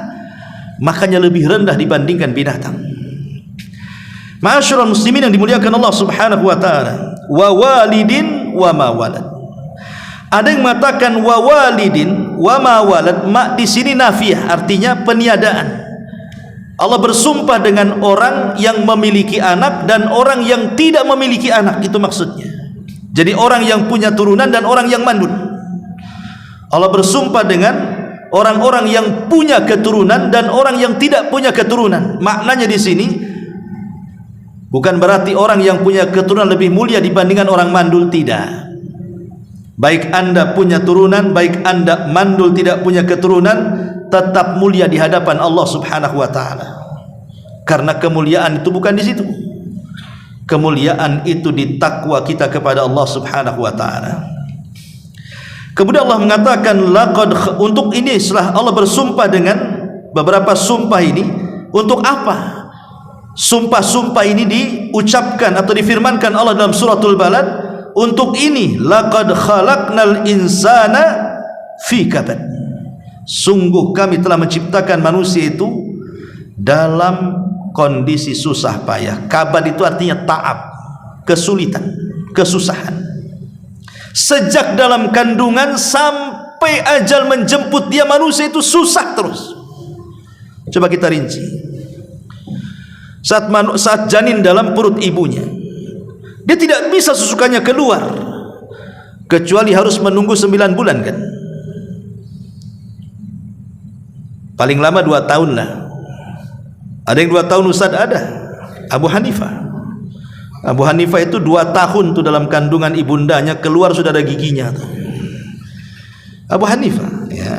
Speaker 2: makanya lebih rendah dibandingkan binatang. Ma'asyiral muslimin yang dimuliakan Allah Subhanahu wa taala. Wa walidin wa ma walad. Ada yang mengatakan wa walidin wa ma walad, mak di sini nafiyah, artinya peniadaan. Allah bersumpah dengan orang yang memiliki anak dan orang yang tidak memiliki anak, itu maksudnya. Jadi orang yang punya turunan dan orang yang mandul. Allah bersumpah dengan orang-orang yang punya keturunan dan orang yang tidak punya keturunan. Maknanya di sini bukan berarti orang yang punya keturunan lebih mulia dibandingkan orang mandul, tidak. Baik anda punya turunan, baik anda mandul tidak punya keturunan, tetap mulia di hadapan Allah Subhanahu wa taala. Karena kemuliaan itu bukan di situ. Kemuliaan itu di takwa kita kepada Allah Subhanahu wa taala. Kemudian Allah mengatakan laqad, untuk ini setelah Allah bersumpah dengan beberapa sumpah ini, untuk apa sumpah-sumpah ini diucapkan atau difirmankan Allah dalam suratul Balad? Untuk ini, laqad khalaqnal insana fi kabad, sungguh kami telah menciptakan manusia itu dalam kondisi susah payah. Kabad itu artinya ta'ab, kesulitan, kesusahan. Sejak dalam kandungan sampai ajal menjemput dia, manusia itu susah terus. Coba kita rinci. Saat janin dalam perut ibunya, dia tidak bisa susukannya keluar, kecuali harus menunggu 9 bulan kan. Paling lama 2 tahun lah. Ada yang 2 tahun Ustaz, ada. Abu Hanifah itu 2 tahun tuh dalam kandungan ibundanya, keluar sudah ada giginya tuh. Abu Hanifah, ya,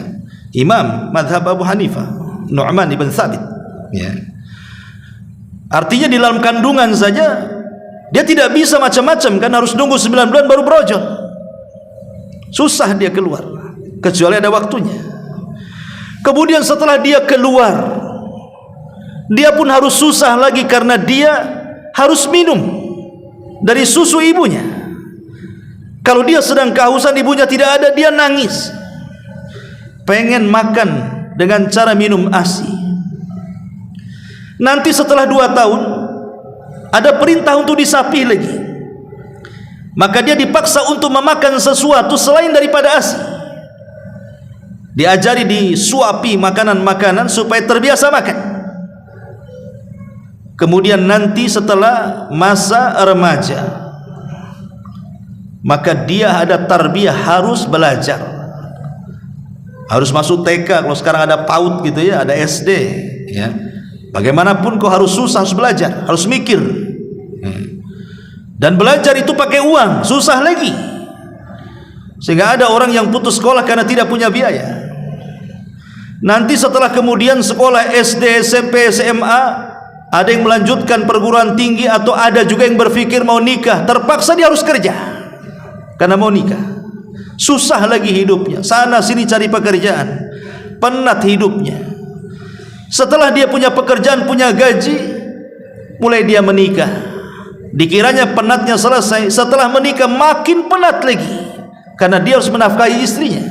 Speaker 2: Imam madhab Abu Hanifah, Nu'man ibn Thabit, ya. Artinya di dalam kandungan saja dia tidak bisa macam-macam kan, harus nunggu 9 bulan baru brojol. Susah dia keluar, kecuali ada waktunya. Kemudian setelah dia keluar, dia pun harus susah lagi karena dia harus minum dari susu ibunya. Kalau dia sedang kehausan, ibunya tidak ada, dia nangis, pengen makan dengan cara minum ASI. Nanti setelah 2 tahun ada perintah untuk disapih lagi, maka dia dipaksa untuk memakan sesuatu selain daripada ASI. Diajari disuapi makanan-makanan supaya terbiasa makan. Kemudian nanti setelah masa remaja, maka dia ada tarbiyah, harus belajar, harus masuk TK. Kalau sekarang ada PAUD gitu ya, ada SD ya. Bagaimanapun kau harus susah, harus belajar, harus mikir. Dan belajar itu pakai uang, susah lagi. Sehingga ada orang yang putus sekolah karena tidak punya biaya. Nanti setelah kemudian sekolah SD, SMP, SMA, ada yang melanjutkan perguruan tinggi, atau ada juga yang berpikir mau nikah, terpaksa dia harus kerja karena mau nikah. Susah lagi hidupnya, sana sini cari pekerjaan, penat hidupnya. Setelah dia punya pekerjaan, punya gaji, mulai dia menikah. Dikiranya penatnya selesai, setelah menikah makin penat lagi, karena dia harus menafkahi istrinya.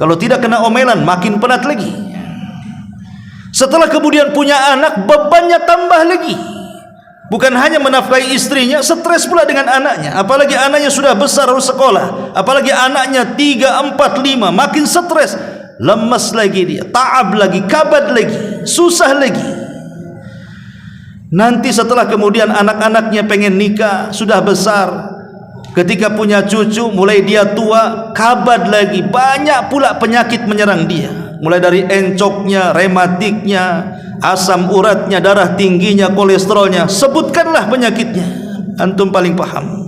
Speaker 2: Kalau tidak kena omelan, makin penat lagi. Setelah kemudian punya anak, bebannya tambah lagi. Bukan hanya menafkahi istrinya, stres pula dengan anaknya. Apalagi anaknya sudah besar, harus sekolah. Apalagi anaknya 3, 4, 5, makin stres. Lemas lagi dia, ta'ab lagi, kabad lagi, susah lagi. Nanti setelah kemudian anak-anaknya pengen nikah, sudah besar, ketika punya cucu, mulai dia tua, kabad lagi, banyak pula penyakit menyerang dia, mulai dari encoknya, rematiknya, asam uratnya, darah tingginya, kolesterolnya, sebutkanlah penyakitnya, antum paling paham.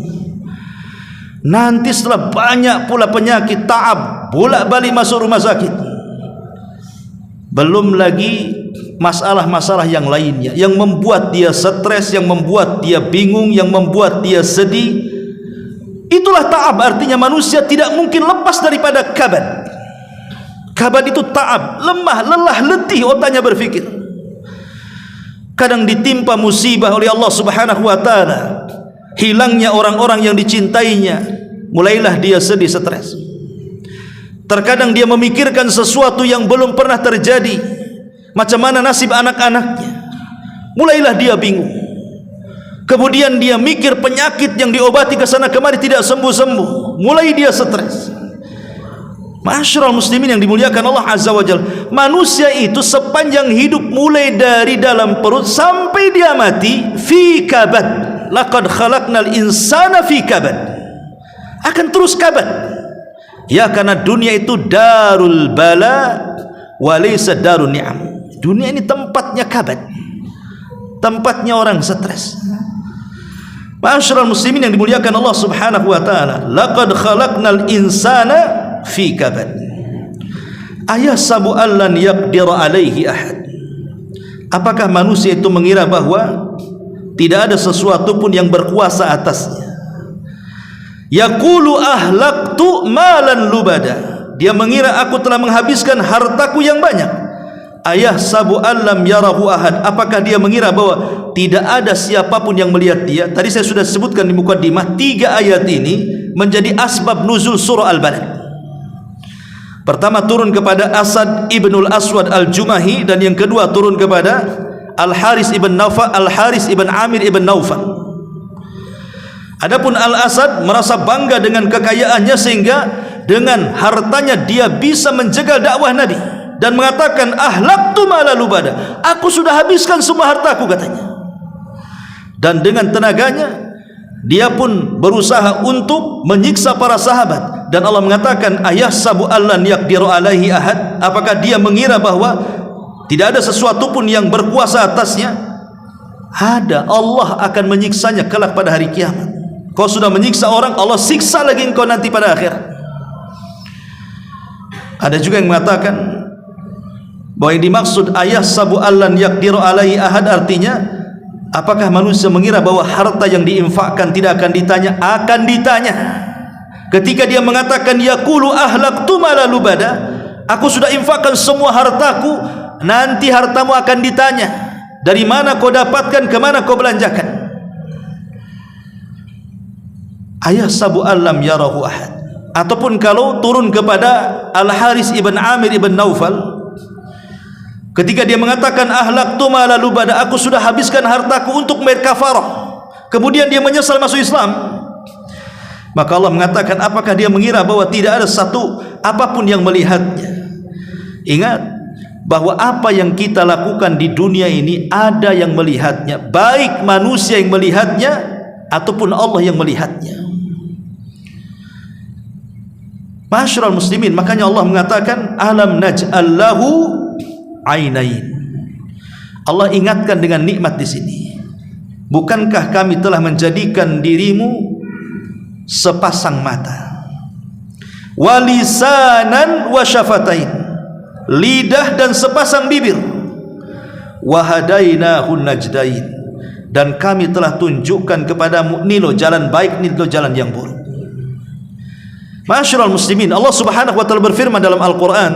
Speaker 2: Nanti setelah banyak pula penyakit, ta'ab, bolak-balik masuk rumah sakit. Belum lagi masalah-masalah yang lainnya yang membuat dia stres, yang membuat dia bingung, yang membuat dia sedih. Itulah ta'ab, artinya manusia tidak mungkin lepas daripada kabad. Kabad itu ta'ab, lemah, lelah, letih otaknya berpikir. Kadang ditimpa musibah oleh Allah Subhanahu wa taala, hilangnya orang-orang yang dicintainya, mulailah dia sedih, stres. Terkadang dia memikirkan sesuatu yang belum pernah terjadi, macam mana nasib anak-anaknya, mulailah dia bingung. Kemudian dia mikir penyakit yang diobati ke sana kemari tidak sembuh-sembuh, mulai dia stres. Ma'asyiral muslimin yang dimuliakan Allah Azza wa Jalla, manusia itu sepanjang hidup, mulai dari dalam perut sampai dia mati, fi kabad. Laqad khalaqnal insana fi kabad, akan terus kabad. Ya, karena dunia itu darul bala wa laysa darun ni'am. Dunia ini tempatnya kabad, tempatnya orang stres. Ma'asyiral muslimin yang dimuliakan Allah Subhanahu wa taala, laqad khalaqnal insana fi kabad. Ayahsabu allan yaqdir alaihi ahad. Apakah manusia itu mengira bahwa tidak ada sesuatu pun yang berkuasa atasnya? Yaqulu ahlaktu malan lubada. Dia mengira aku telah menghabiskan hartaku yang banyak. Ayah sabu alam yarahu ahad. Apakah dia mengira bahwa tidak ada siapapun yang melihat dia? Tadi saya sudah sebutkan di mukaddimah, 3 ayat ini menjadi asbab nuzul surah Al-Balad. Pertama turun kepada Asad ibnul Aswad al-Jumahi, dan yang kedua turun kepada Al-Haris ibn Naufal, Al-Haris ibn Amir ibn Naufal. Adapun Al-Asad merasa bangga dengan kekayaannya, sehingga dengan hartanya dia bisa menjegal dakwah Nabi dan mengatakan ahlaktu mala lubada, aku sudah habiskan semua hartaku, katanya. Dan dengan tenaganya dia pun berusaha untuk menyiksa para sahabat, dan Allah mengatakan ayahsabu allan yaqdiru alaihi ahad. Apakah dia mengira bahwa tidak ada sesuatu pun yang berkuasa atasnya? Ada. Allah akan menyiksanya kelak pada hari kiamat. Kau sudah menyiksa orang, Allah siksa lagi engkau nanti pada akhirat. Ada juga yang mengatakan bahwa yang dimaksud ayahsabu allan yaqdiru alaihi ahad artinya, apakah manusia mengira bahwa harta yang diinfakkan tidak akan ditanya? Akan ditanya. Ketika dia mengatakan yaqulu ahlaktu mala lubada, aku sudah infakkan semua hartaku, nanti hartamu akan ditanya, dari mana kau dapatkan, ke mana kau belanjakan. Ayahsabu allam yarahu ahad. Ataupun kalau turun kepada Al-Haris ibn Amir ibn Naufal, ketika dia mengatakan ahlaktu mala lubada, aku sudah habiskan hartaku untuk membayar kafarah, kemudian dia menyesal masuk Islam, maka Allah mengatakan apakah dia mengira bahwa tidak ada satu apapun yang melihatnya? Ingat bahwa apa yang kita lakukan di dunia ini ada yang melihatnya, baik manusia yang melihatnya ataupun Allah yang melihatnya. Ma'asyiral muslimin, makanya Allah mengatakan alam naj'al lahu ainain. Allah ingatkan dengan nikmat di sini. Bukankah kami telah menjadikan dirimu sepasang mata, walisanan wa syafatain, lidah dan sepasang bibir, wahadainahun najdain, dan kami telah tunjukkan kepadamu nilo jalan baik, nilo jalan yang buruk. Ma'asyiral muslimin, Allah Subhanahu wa taala berfirman dalam Al-Qur'an,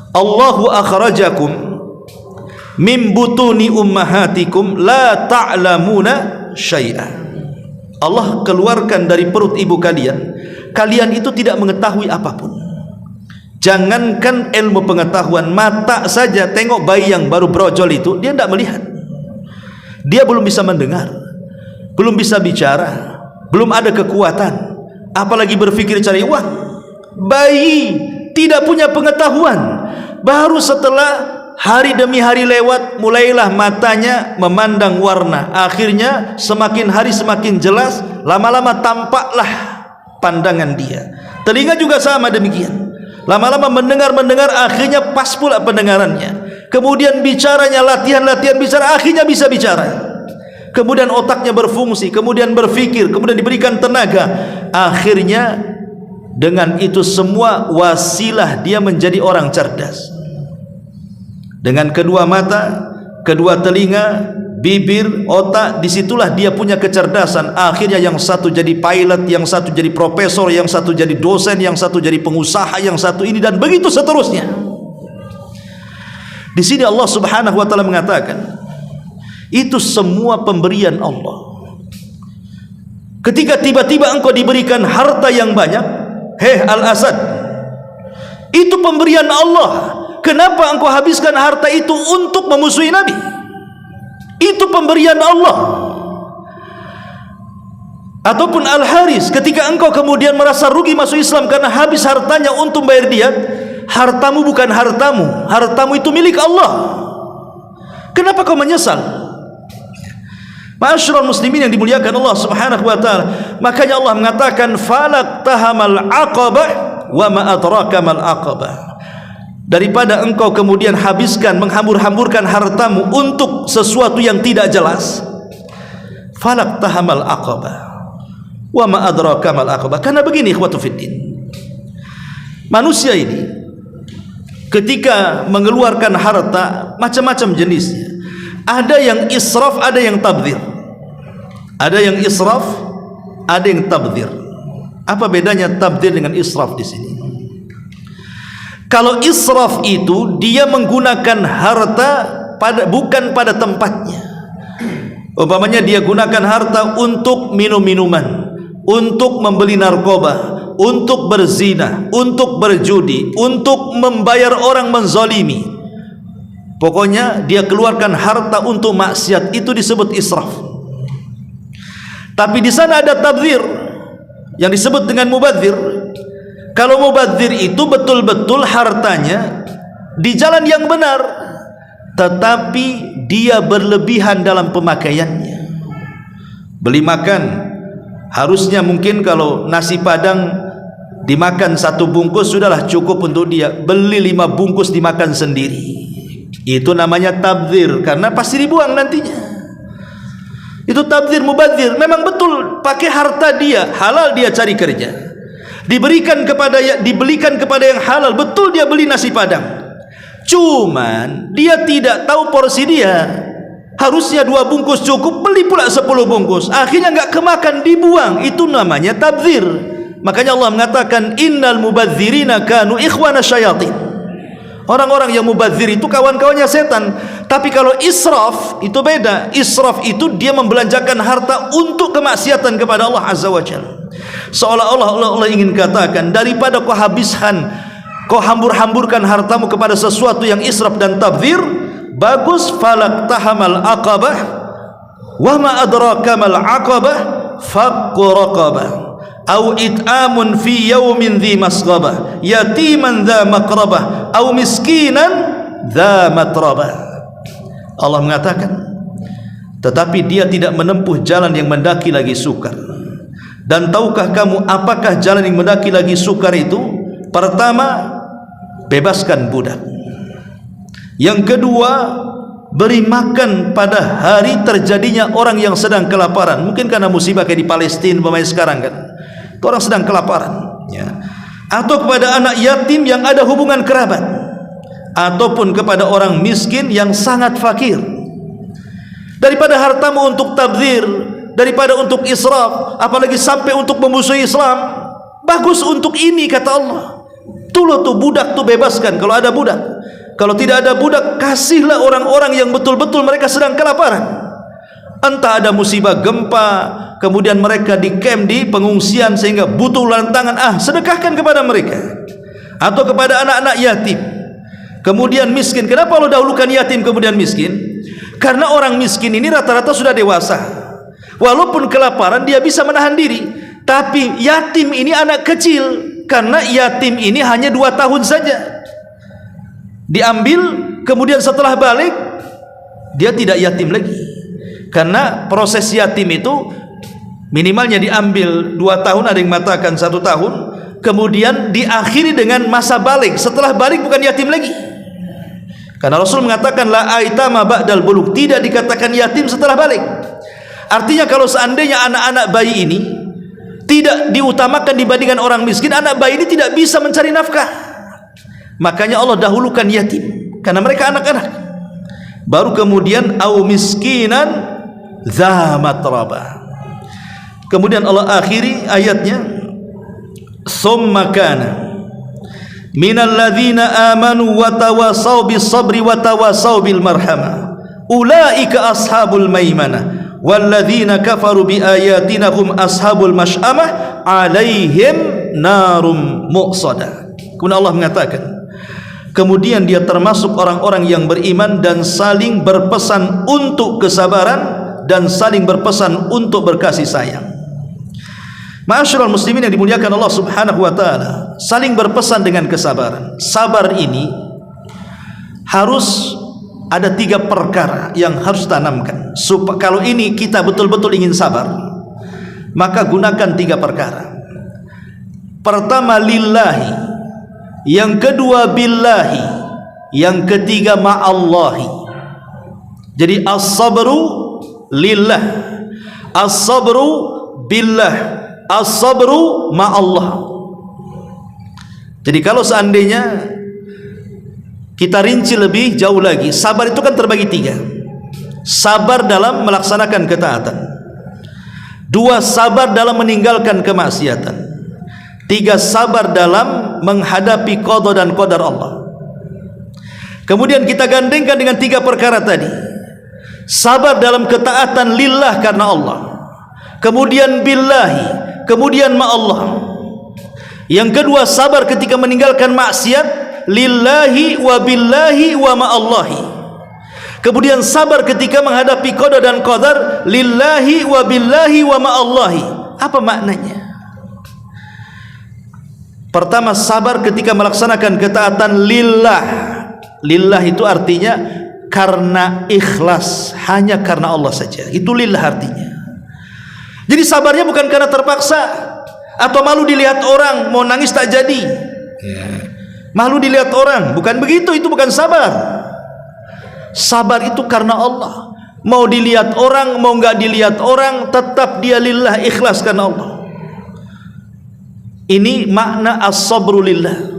Speaker 2: Allahu akhrajakum min butuni ummahatikum la ta'lamuna syai'a. Allah keluarkan dari perut ibu kalian, kalian itu tidak mengetahui apapun. Jangankan ilmu pengetahuan, mata saja tengok bayi yang baru brojol itu, dia tidak melihat. Dia belum bisa mendengar, belum bisa bicara, belum ada kekuatan, apalagi berpikir cari uang. Bayi tidak punya pengetahuan, baru setelah hari demi hari lewat, mulailah matanya memandang warna. Akhirnya semakin hari semakin jelas, lama-lama tampaklah pandangan dia. Telinga juga sama demikian, lama-lama mendengar, akhirnya pas pula pendengarannya. Kemudian bicaranya, latihan bicara, akhirnya bisa bicara. Kemudian otaknya berfungsi, kemudian berpikir, kemudian diberikan tenaga. Akhirnya dengan itu semua wasilah dia menjadi orang cerdas. Dengan kedua mata, kedua telinga, bibir, otak, disitulah dia punya kecerdasan. Akhirnya yang satu jadi pilot, yang satu jadi profesor, yang satu jadi dosen, yang satu jadi pengusaha, yang satu ini, dan begitu seterusnya. Di sini Allah Subhanahu wa taala mengatakan, itu semua pemberian Allah. Ketika tiba-tiba engkau diberikan harta yang banyak, hei Al-Asad, itu pemberian Allah. Kenapa engkau habiskan harta itu untuk memusuhi Nabi? Itu pemberian Allah. Ataupun Al-Haris, ketika engkau kemudian merasa rugi masuk Islam karena habis hartanya untuk bayar diat, hartamu bukan hartamu, hartamu itu milik Allah. Kenapa kau menyesal? Ma'asyiral muslimin yang dimuliakan Allah Subhanahu wa taala, makanya Allah mengatakan falak tahamal aqabah wa ma adraka mal aqabah. Daripada engkau kemudian habiskan, menghambur-hamburkan hartamu untuk sesuatu yang tidak jelas, falak tahamal aqabah wa ma adraka mal aqabah. Karena begini ikhwatu fiddin, manusia ini ketika mengeluarkan harta macam-macam jenisnya. Ada yang israf, ada yang tabdzir. Ada yang israf, ada yang tabdzir. Apa bedanya tabdzir dengan israf di sini? Kalau israf itu dia menggunakan harta bukan pada tempatnya. Umpamanya dia gunakan harta untuk minum-minuman, untuk membeli narkoba, untuk berzina, untuk berjudi, untuk membayar orang menzalimi. Pokoknya dia keluarkan harta untuk maksiat, itu disebut israf. Tapi di sana ada tabdzir yang disebut dengan mubadzir. Kalau mubadzir itu betul-betul hartanya di jalan yang benar, tetapi dia berlebihan dalam pemakaiannya. Beli makan, harusnya mungkin kalau nasi padang dimakan 1 bungkus sudahlah cukup untuk dia. Beli 5 bungkus dimakan sendiri. Itu namanya tabdzir, karena pasti dibuang nantinya. Itu tabdzir, mubadzir. Memang betul pakai harta dia, halal dia cari kerja, dibelikan kepada yang halal. Betul dia beli nasi padang, cuman dia tidak tahu porsi dia. Harusnya 2 bungkus cukup, beli pula 10 bungkus, akhirnya enggak kemakan, dibuang. Itu namanya tabdzir. Makanya Allah mengatakan innal mubadzirina kanu ikhwana syayatin. Orang-orang yang mubadzir itu kawan-kawannya setan. Tapi kalau israf itu beda. Israf itu dia membelanjakan harta untuk kemaksiatan kepada Allah Azza wa Jalla. Seolah-olah Allah ingin katakan, daripada kau habiskan, kau hambur-hamburkan hartamu kepada sesuatu yang israf dan tabdzir, bagus falak tahamal aqabah wa ma adraka mal aqabah faqqu raqabah au it'amun fi yaumin dhi masghabah yatiman dha maqrabah au miskinan dha matrabah. Allah mengatakan, tetapi dia tidak menempuh jalan yang mendaki lagi sukar. Dan tahukah kamu apakah jalan yang mendaki lagi sukar itu? Pertama, bebaskan budak. Yang kedua, beri makan pada hari terjadinya orang yang sedang kelaparan. Mungkin karena musibah kayak di Palestina sekarang kan, itu orang sedang kelaparan ya. Atau kepada anak yatim yang ada hubungan kerabat, ataupun kepada orang miskin yang sangat fakir. Daripada hartamu untuk tabdzir, daripada untuk israf, apalagi sampai untuk memusuhi Islam, bagus untuk ini kata Allah. Tuh budak tuh bebaskan kalau ada budak. Kalau tidak ada budak, kasihlah orang-orang yang betul-betul mereka sedang kelaparan. Entah ada musibah gempa, kemudian mereka di camp, di pengungsian sehingga butuh lantangan, sedekahkan kepada mereka. Atau kepada anak-anak yatim, kemudian miskin. Kenapa Allah dahulukan yatim kemudian miskin? Karena orang miskin ini rata-rata sudah dewasa. Walaupun kelaparan dia bisa menahan diri. Tapi yatim ini anak kecil, karena yatim ini hanya 2 tahun saja. Diambil, kemudian setelah balik dia tidak yatim lagi. Karena proses yatim itu minimalnya diambil 2 tahun, ada yang mengatakan 1 tahun, kemudian diakhiri dengan masa balik. Setelah balik bukan yatim lagi. Karena Rasul mengatakan la aitama ba'dal bulugh, tidak dikatakan yatim setelah balik. Artinya kalau seandainya anak-anak bayi ini tidak diutamakan dibandingkan orang miskin, anak bayi ini tidak bisa mencari nafkah. Makanya Allah dahulukan yatim, karena mereka anak-anak. Baru kemudian au miskinan dza matraba. Kemudian Allah akhiri ayatnya, summa kana minal ladzina amanu wa tawasaw bis sabri wa tawasaw bil marhamah ulaika ashabul maimanah wal ladzina kafaru bi ayatina hum ashabul masy'amah alaihim narum muqsadah. Kemudian Allah mengatakan, kemudian dia termasuk orang-orang yang beriman dan saling berpesan untuk kesabaran dan saling berpesan untuk berkasih sayang. Ma'asyiral muslimin yang dimuliakan Allah Subhanahu wa taala, saling berpesan dengan kesabaran. Sabar ini harus ada 3 perkara yang harus tanamkan. Kalau ini kita betul-betul ingin sabar, maka gunakan 3 perkara. Pertama lillahi, yang kedua billahi, yang ketiga ma'allahi. Jadi as-sabru lillah, as-sabru billah, as-sabru ma'allah. Jadi kalau seandainya kita rinci lebih jauh lagi. Sabar itu kan terbagi 3. Sabar dalam melaksanakan ketaatan, 2 sabar dalam meninggalkan kemaksiatan, 3 sabar dalam menghadapi qada dan qadar Allah. Kemudian kita gandengkan dengan 3 perkara tadi. Sabar dalam ketaatan lillah karena Allah, kemudian billahi, kemudian ma'allah. Yang kedua, sabar ketika meninggalkan maksiat lillahi wa billahi wa ma'allahi. Kemudian sabar ketika menghadapi qada dan qadar lillahi wa billahi wa ma'allahi. Apa maknanya? Pertama, sabar ketika melaksanakan ketaatan lillah. Lillah itu artinya karena ikhlas, hanya karena Allah saja. Itu lillah artinya. Jadi sabarnya bukan karena terpaksa atau malu dilihat orang, mau nangis tak jadi, malu dilihat orang, bukan begitu. Itu bukan sabar. Sabar itu karena Allah. Mau dilihat orang, mau nggak dilihat orang, tetap dia lillah, ikhlas karena Allah. Ini makna as-sabru lillah.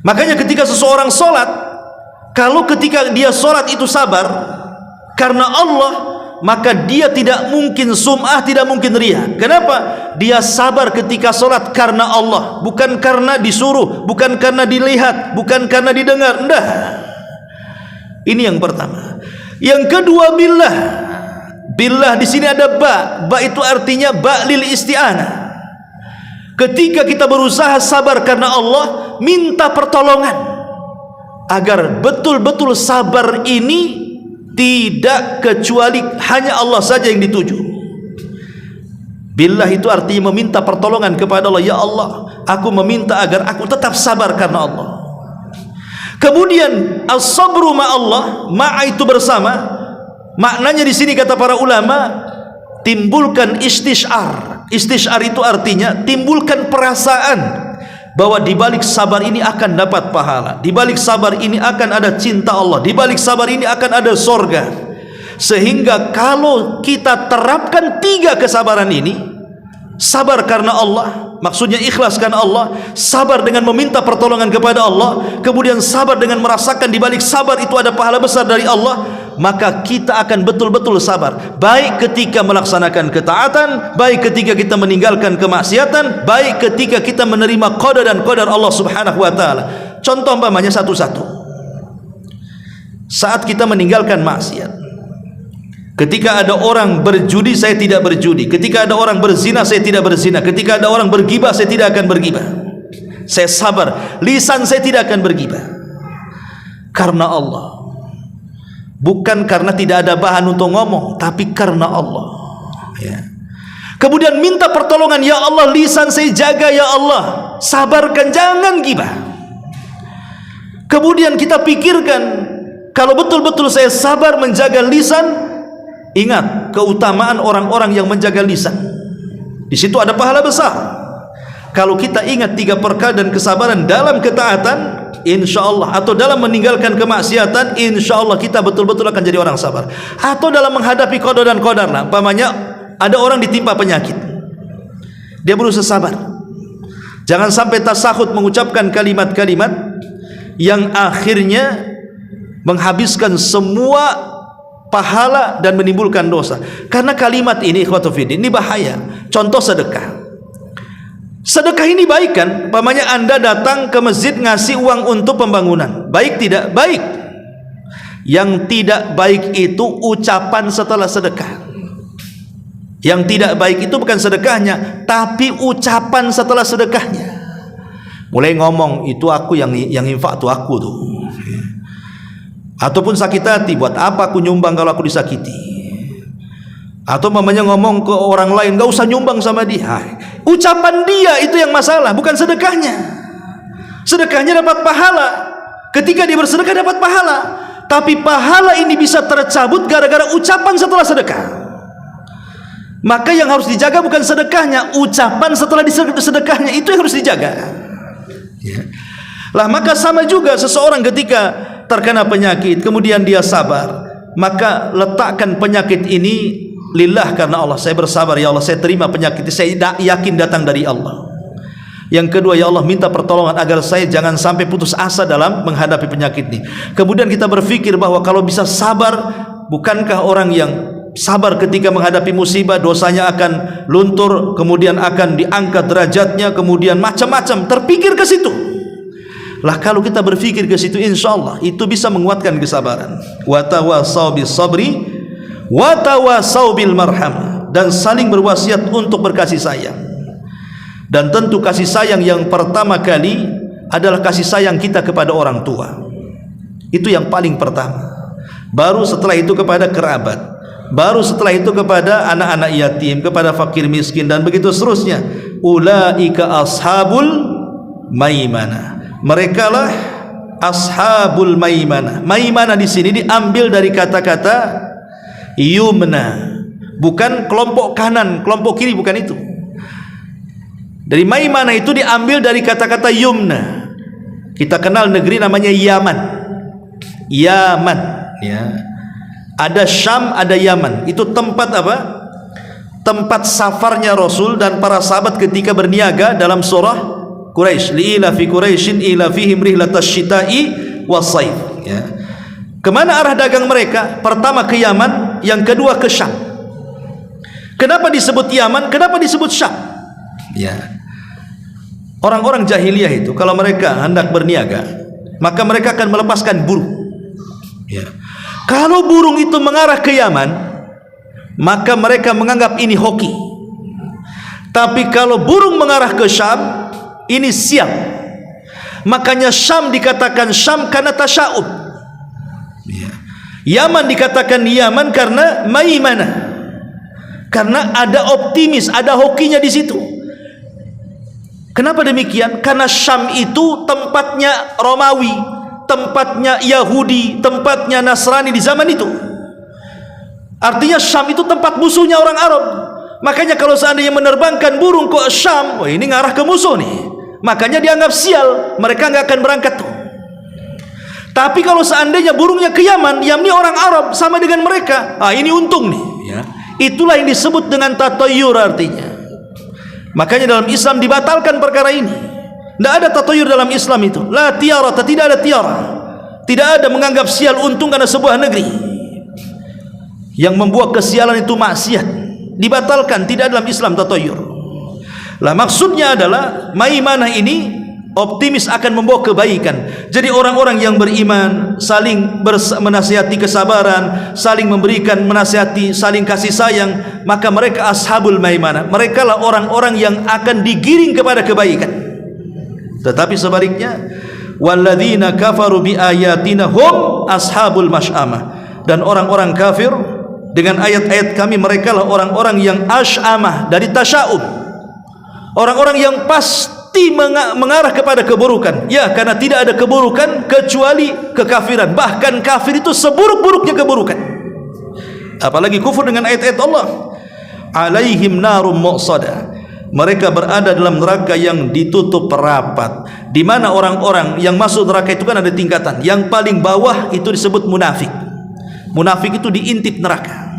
Speaker 2: Makanya ketika seseorang sholat, kalau ketika dia sholat itu sabar karena Allah, maka dia tidak mungkin sum'ah, tidak mungkin riya. Kenapa? Dia sabar ketika sholat karena Allah, bukan karena disuruh, bukan karena dilihat, bukan karena didengar. Enggak. Ini yang pertama. Yang kedua, billah. Billah di sini ada ba. Ba itu artinya ba lil isti'anah. Ketika kita berusaha sabar karena Allah, minta pertolongan agar betul-betul sabar ini tidak kecuali hanya Allah saja yang dituju. Billah itu artinya meminta pertolongan kepada Allah. Ya Allah, aku meminta agar aku tetap sabar karena Allah. Kemudian as-sabru ma'allah, ma'a itu bersama. Maknanya di sini kata para ulama, timbulkan istish'ar. Istish'ar itu artinya timbulkan perasaan bahwa di balik sabar ini akan dapat pahala, di balik sabar ini akan ada cinta Allah, di balik sabar ini akan ada sorga. Sehingga kalau kita terapkan 3 kesabaran ini, sabar karena Allah, maksudnya ikhlas karena Allah, sabar dengan meminta pertolongan kepada Allah, kemudian sabar dengan merasakan di balik sabar itu ada pahala besar dari Allah, maka kita akan betul-betul sabar, baik ketika melaksanakan ketaatan, baik ketika kita meninggalkan kemaksiatan, baik ketika kita menerima qada dan qadar Allah Subhanahu wa taala. Contoh umpamanya satu-satu. Saat kita meninggalkan maksiat, ketika ada orang berjudi, saya tidak berjudi. Ketika ada orang berzina, saya tidak berzina. Ketika ada orang bergibah, saya tidak akan bergibah. Saya sabar, lisan saya tidak akan bergibah karena Allah. Bukan karena tidak ada bahan untuk ngomong, tapi karena Allah. Ya. Kemudian minta pertolongan, ya Allah, lisan saya jaga, ya Allah, sabarkan, jangan gibah. Kemudian kita pikirkan, kalau betul-betul saya sabar menjaga lisan, ingat keutamaan orang-orang yang menjaga lisan. Di situ ada pahala besar. Kalau kita ingat 3 perkara dan kesabaran dalam ketaatan, insyaallah, atau dalam meninggalkan kemaksiatan, insyaallah kita betul-betul akan jadi orang sabar. Atau dalam menghadapi qada dan qadar, umpamanya ada orang ditimpa penyakit, dia berusaha sabar. Jangan sampai tasakhut mengucapkan kalimat-kalimat yang akhirnya menghabiskan semua pahala dan menimbulkan dosa. Karena kalimat ini, ikhwatu fiddin, ini bahaya. Contoh sedekah. Sedekah ini baik kan? Umpamanya Anda datang ke masjid ngasih uang untuk pembangunan, baik tidak? Baik. Yang tidak baik itu ucapan setelah sedekah. Yang tidak baik itu bukan sedekahnya, tapi ucapan setelah sedekahnya. Mulai ngomong, itu aku yang infak tuh aku tuh. Ataupun sakit hati, buat apa aku nyumbang kalau aku disakiti? Atau mamanya ngomong ke orang lain, gak usah nyumbang sama dia. Ucapan dia itu yang masalah, bukan sedekahnya. Sedekahnya dapat pahala, ketika dia bersedekah dapat pahala, tapi pahala ini bisa tercabut gara-gara ucapan setelah sedekah. Maka yang harus dijaga bukan sedekahnya, ucapan setelah sedekahnya itu yang harus dijaga. Lah maka sama juga seseorang ketika terkena penyakit, kemudian dia sabar, maka letakkan penyakit ini lillah karena Allah. Saya bersabar, ya Allah, saya terima penyakit, saya yakin datang dari Allah. Yang kedua, ya Allah minta pertolongan agar saya jangan sampai putus asa dalam menghadapi penyakit ini. Kemudian kita berpikir bahwa kalau bisa sabar, bukankah orang yang sabar ketika menghadapi musibah dosanya akan luntur, kemudian akan diangkat derajatnya, kemudian macam-macam. Terpikir ke situ. Lah kalau kita berpikir ke situ, insyaallah itu bisa menguatkan kesabaran. Wa tawasau bis sabri wa tawasau bil marham, dan saling berwasiat untuk berkasih sayang. Dan tentu kasih sayang yang pertama kali adalah kasih sayang kita kepada orang tua. Itu yang paling pertama. Baru setelah itu kepada kerabat, baru setelah itu kepada anak-anak yatim, kepada fakir miskin, dan begitu seterusnya. Ulaika ashabul maimanah. Merekalah ashabul maimanah. Maimanah di sini diambil dari kata-kata yumna, bukan kelompok kanan, kelompok kiri, bukan itu. Dari maimanah itu diambil dari kata-kata yumna. Kita kenal negeri namanya Yaman. Yaman, ya. Ada Syam, ada Yaman. Itu tempat apa? Tempat safarnya Rasul dan para sahabat ketika berniaga dalam surah Quraisy. Li'ila fi Quraisyin ila fihim rihlatash syita'i was-saif, ya. Kemana arah dagang mereka? Pertama ke Yaman, yang kedua ke Syam. Kenapa disebut Yaman? Kenapa disebut Syam? Ya. Orang-orang jahiliyah itu kalau mereka hendak berniaga, maka mereka akan melepaskan burung, ya. Kalau burung itu mengarah ke Yaman, maka mereka menganggap ini hoki. Tapi kalau burung mengarah ke Syam, ini sial. Makanya Syam dikatakan Syam karena tasya'ub, ya. Yaman dikatakan Yaman karena maimanah, karena ada optimis, ada hokinya di situ. Kenapa demikian? Karena Syam itu tempatnya Romawi, tempatnya Yahudi, tempatnya Nasrani di zaman itu. Artinya Syam itu tempat musuhnya orang Arab. Makanya kalau seandainya menerbangkan burung ke Syam, wah ini ngarah ke musuh nih. Makanya dianggap sial, mereka nggak akan berangkat tuh. Tapi kalau seandainya burungnya ke Yaman, Yaman ini orang Arab sama dengan mereka, ini untung nih, ya. Itulah yang disebut dengan tatayyur artinya. Makanya dalam Islam dibatalkan perkara ini. Tidak ada tatayur dalam Islam itu. La tiara, tidak ada tiara. Tidak ada menganggap sial untung karena sebuah negeri. Yang membuat kesialan itu maksiat. Dibatalkan, tidak dalam Islam tatayur. Lah maksudnya adalah maimanah ini optimis akan membawa kebaikan. Jadi orang-orang yang beriman saling menasihati kesabaran, saling memberikan menasihati, saling kasih sayang, maka mereka ashabul maimanah. Mereka lah orang-orang yang akan digiring kepada kebaikan. Tetapi sebaliknya, walladzina kafaru biayatina hum ashabul masy'amah. Dan orang-orang kafir dengan ayat-ayat kami, mereka lah orang-orang yang asy'amah, dari tasya'ub. Orang-orang yang pasti mengarah kepada keburukan. Ya, karena tidak ada keburukan kecuali kekafiran. Bahkan kafir itu seburuk-buruknya keburukan. Apalagi kufur dengan ayat-ayat Allah. Alaihim narum mu'sada. Mereka berada dalam neraka yang ditutup rapat. Di mana orang-orang yang masuk neraka itu kan ada tingkatan. Yang paling bawah itu disebut munafik. Munafik itu diintip neraka.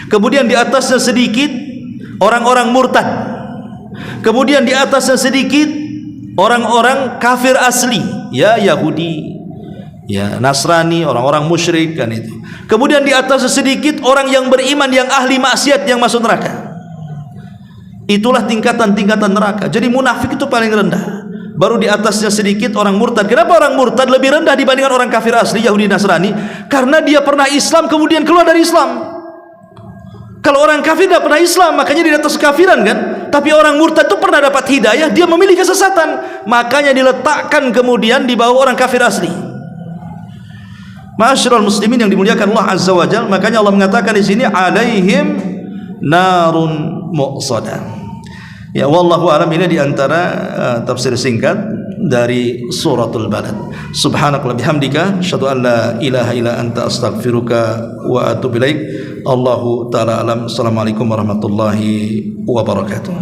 Speaker 2: Kemudian di atasnya sedikit orang-orang murtad. Kemudian di atasnya sedikit orang-orang kafir asli, ya Yahudi, ya Nasrani, orang-orang musyrik kan itu. Kemudian di atasnya sedikit orang yang beriman, yang ahli maksiat yang masuk neraka. Itulah tingkatan-tingkatan neraka. Jadi munafik itu paling rendah. Baru di atasnya sedikit orang murtad. Kenapa orang murtad lebih rendah dibandingkan orang kafir asli Yahudi Nasrani? Karena dia pernah Islam kemudian keluar dari Islam. Kalau orang kafir tidak pernah Islam, makanya dia atas kekafiran kan. Tapi orang murtad itu pernah dapat hidayah, dia memilih kesesatan, makanya diletakkan kemudian di bawah orang kafir asli. Ma'asyiral muslimin yang dimuliakan Allah Azza wa Jalla, makanya Allah mengatakan di sini alaihim narun mu'sadah. Ya wallahu alam, ini di antara tafsir singkat dari suratul Balad. Subhanakallahumma bihamdika asyhadu an la ilaha illa anta astaghfiruka wa atubu ilaik. Allahu taala alam. Assalamualaikum warahmatullahi wabarakatuh.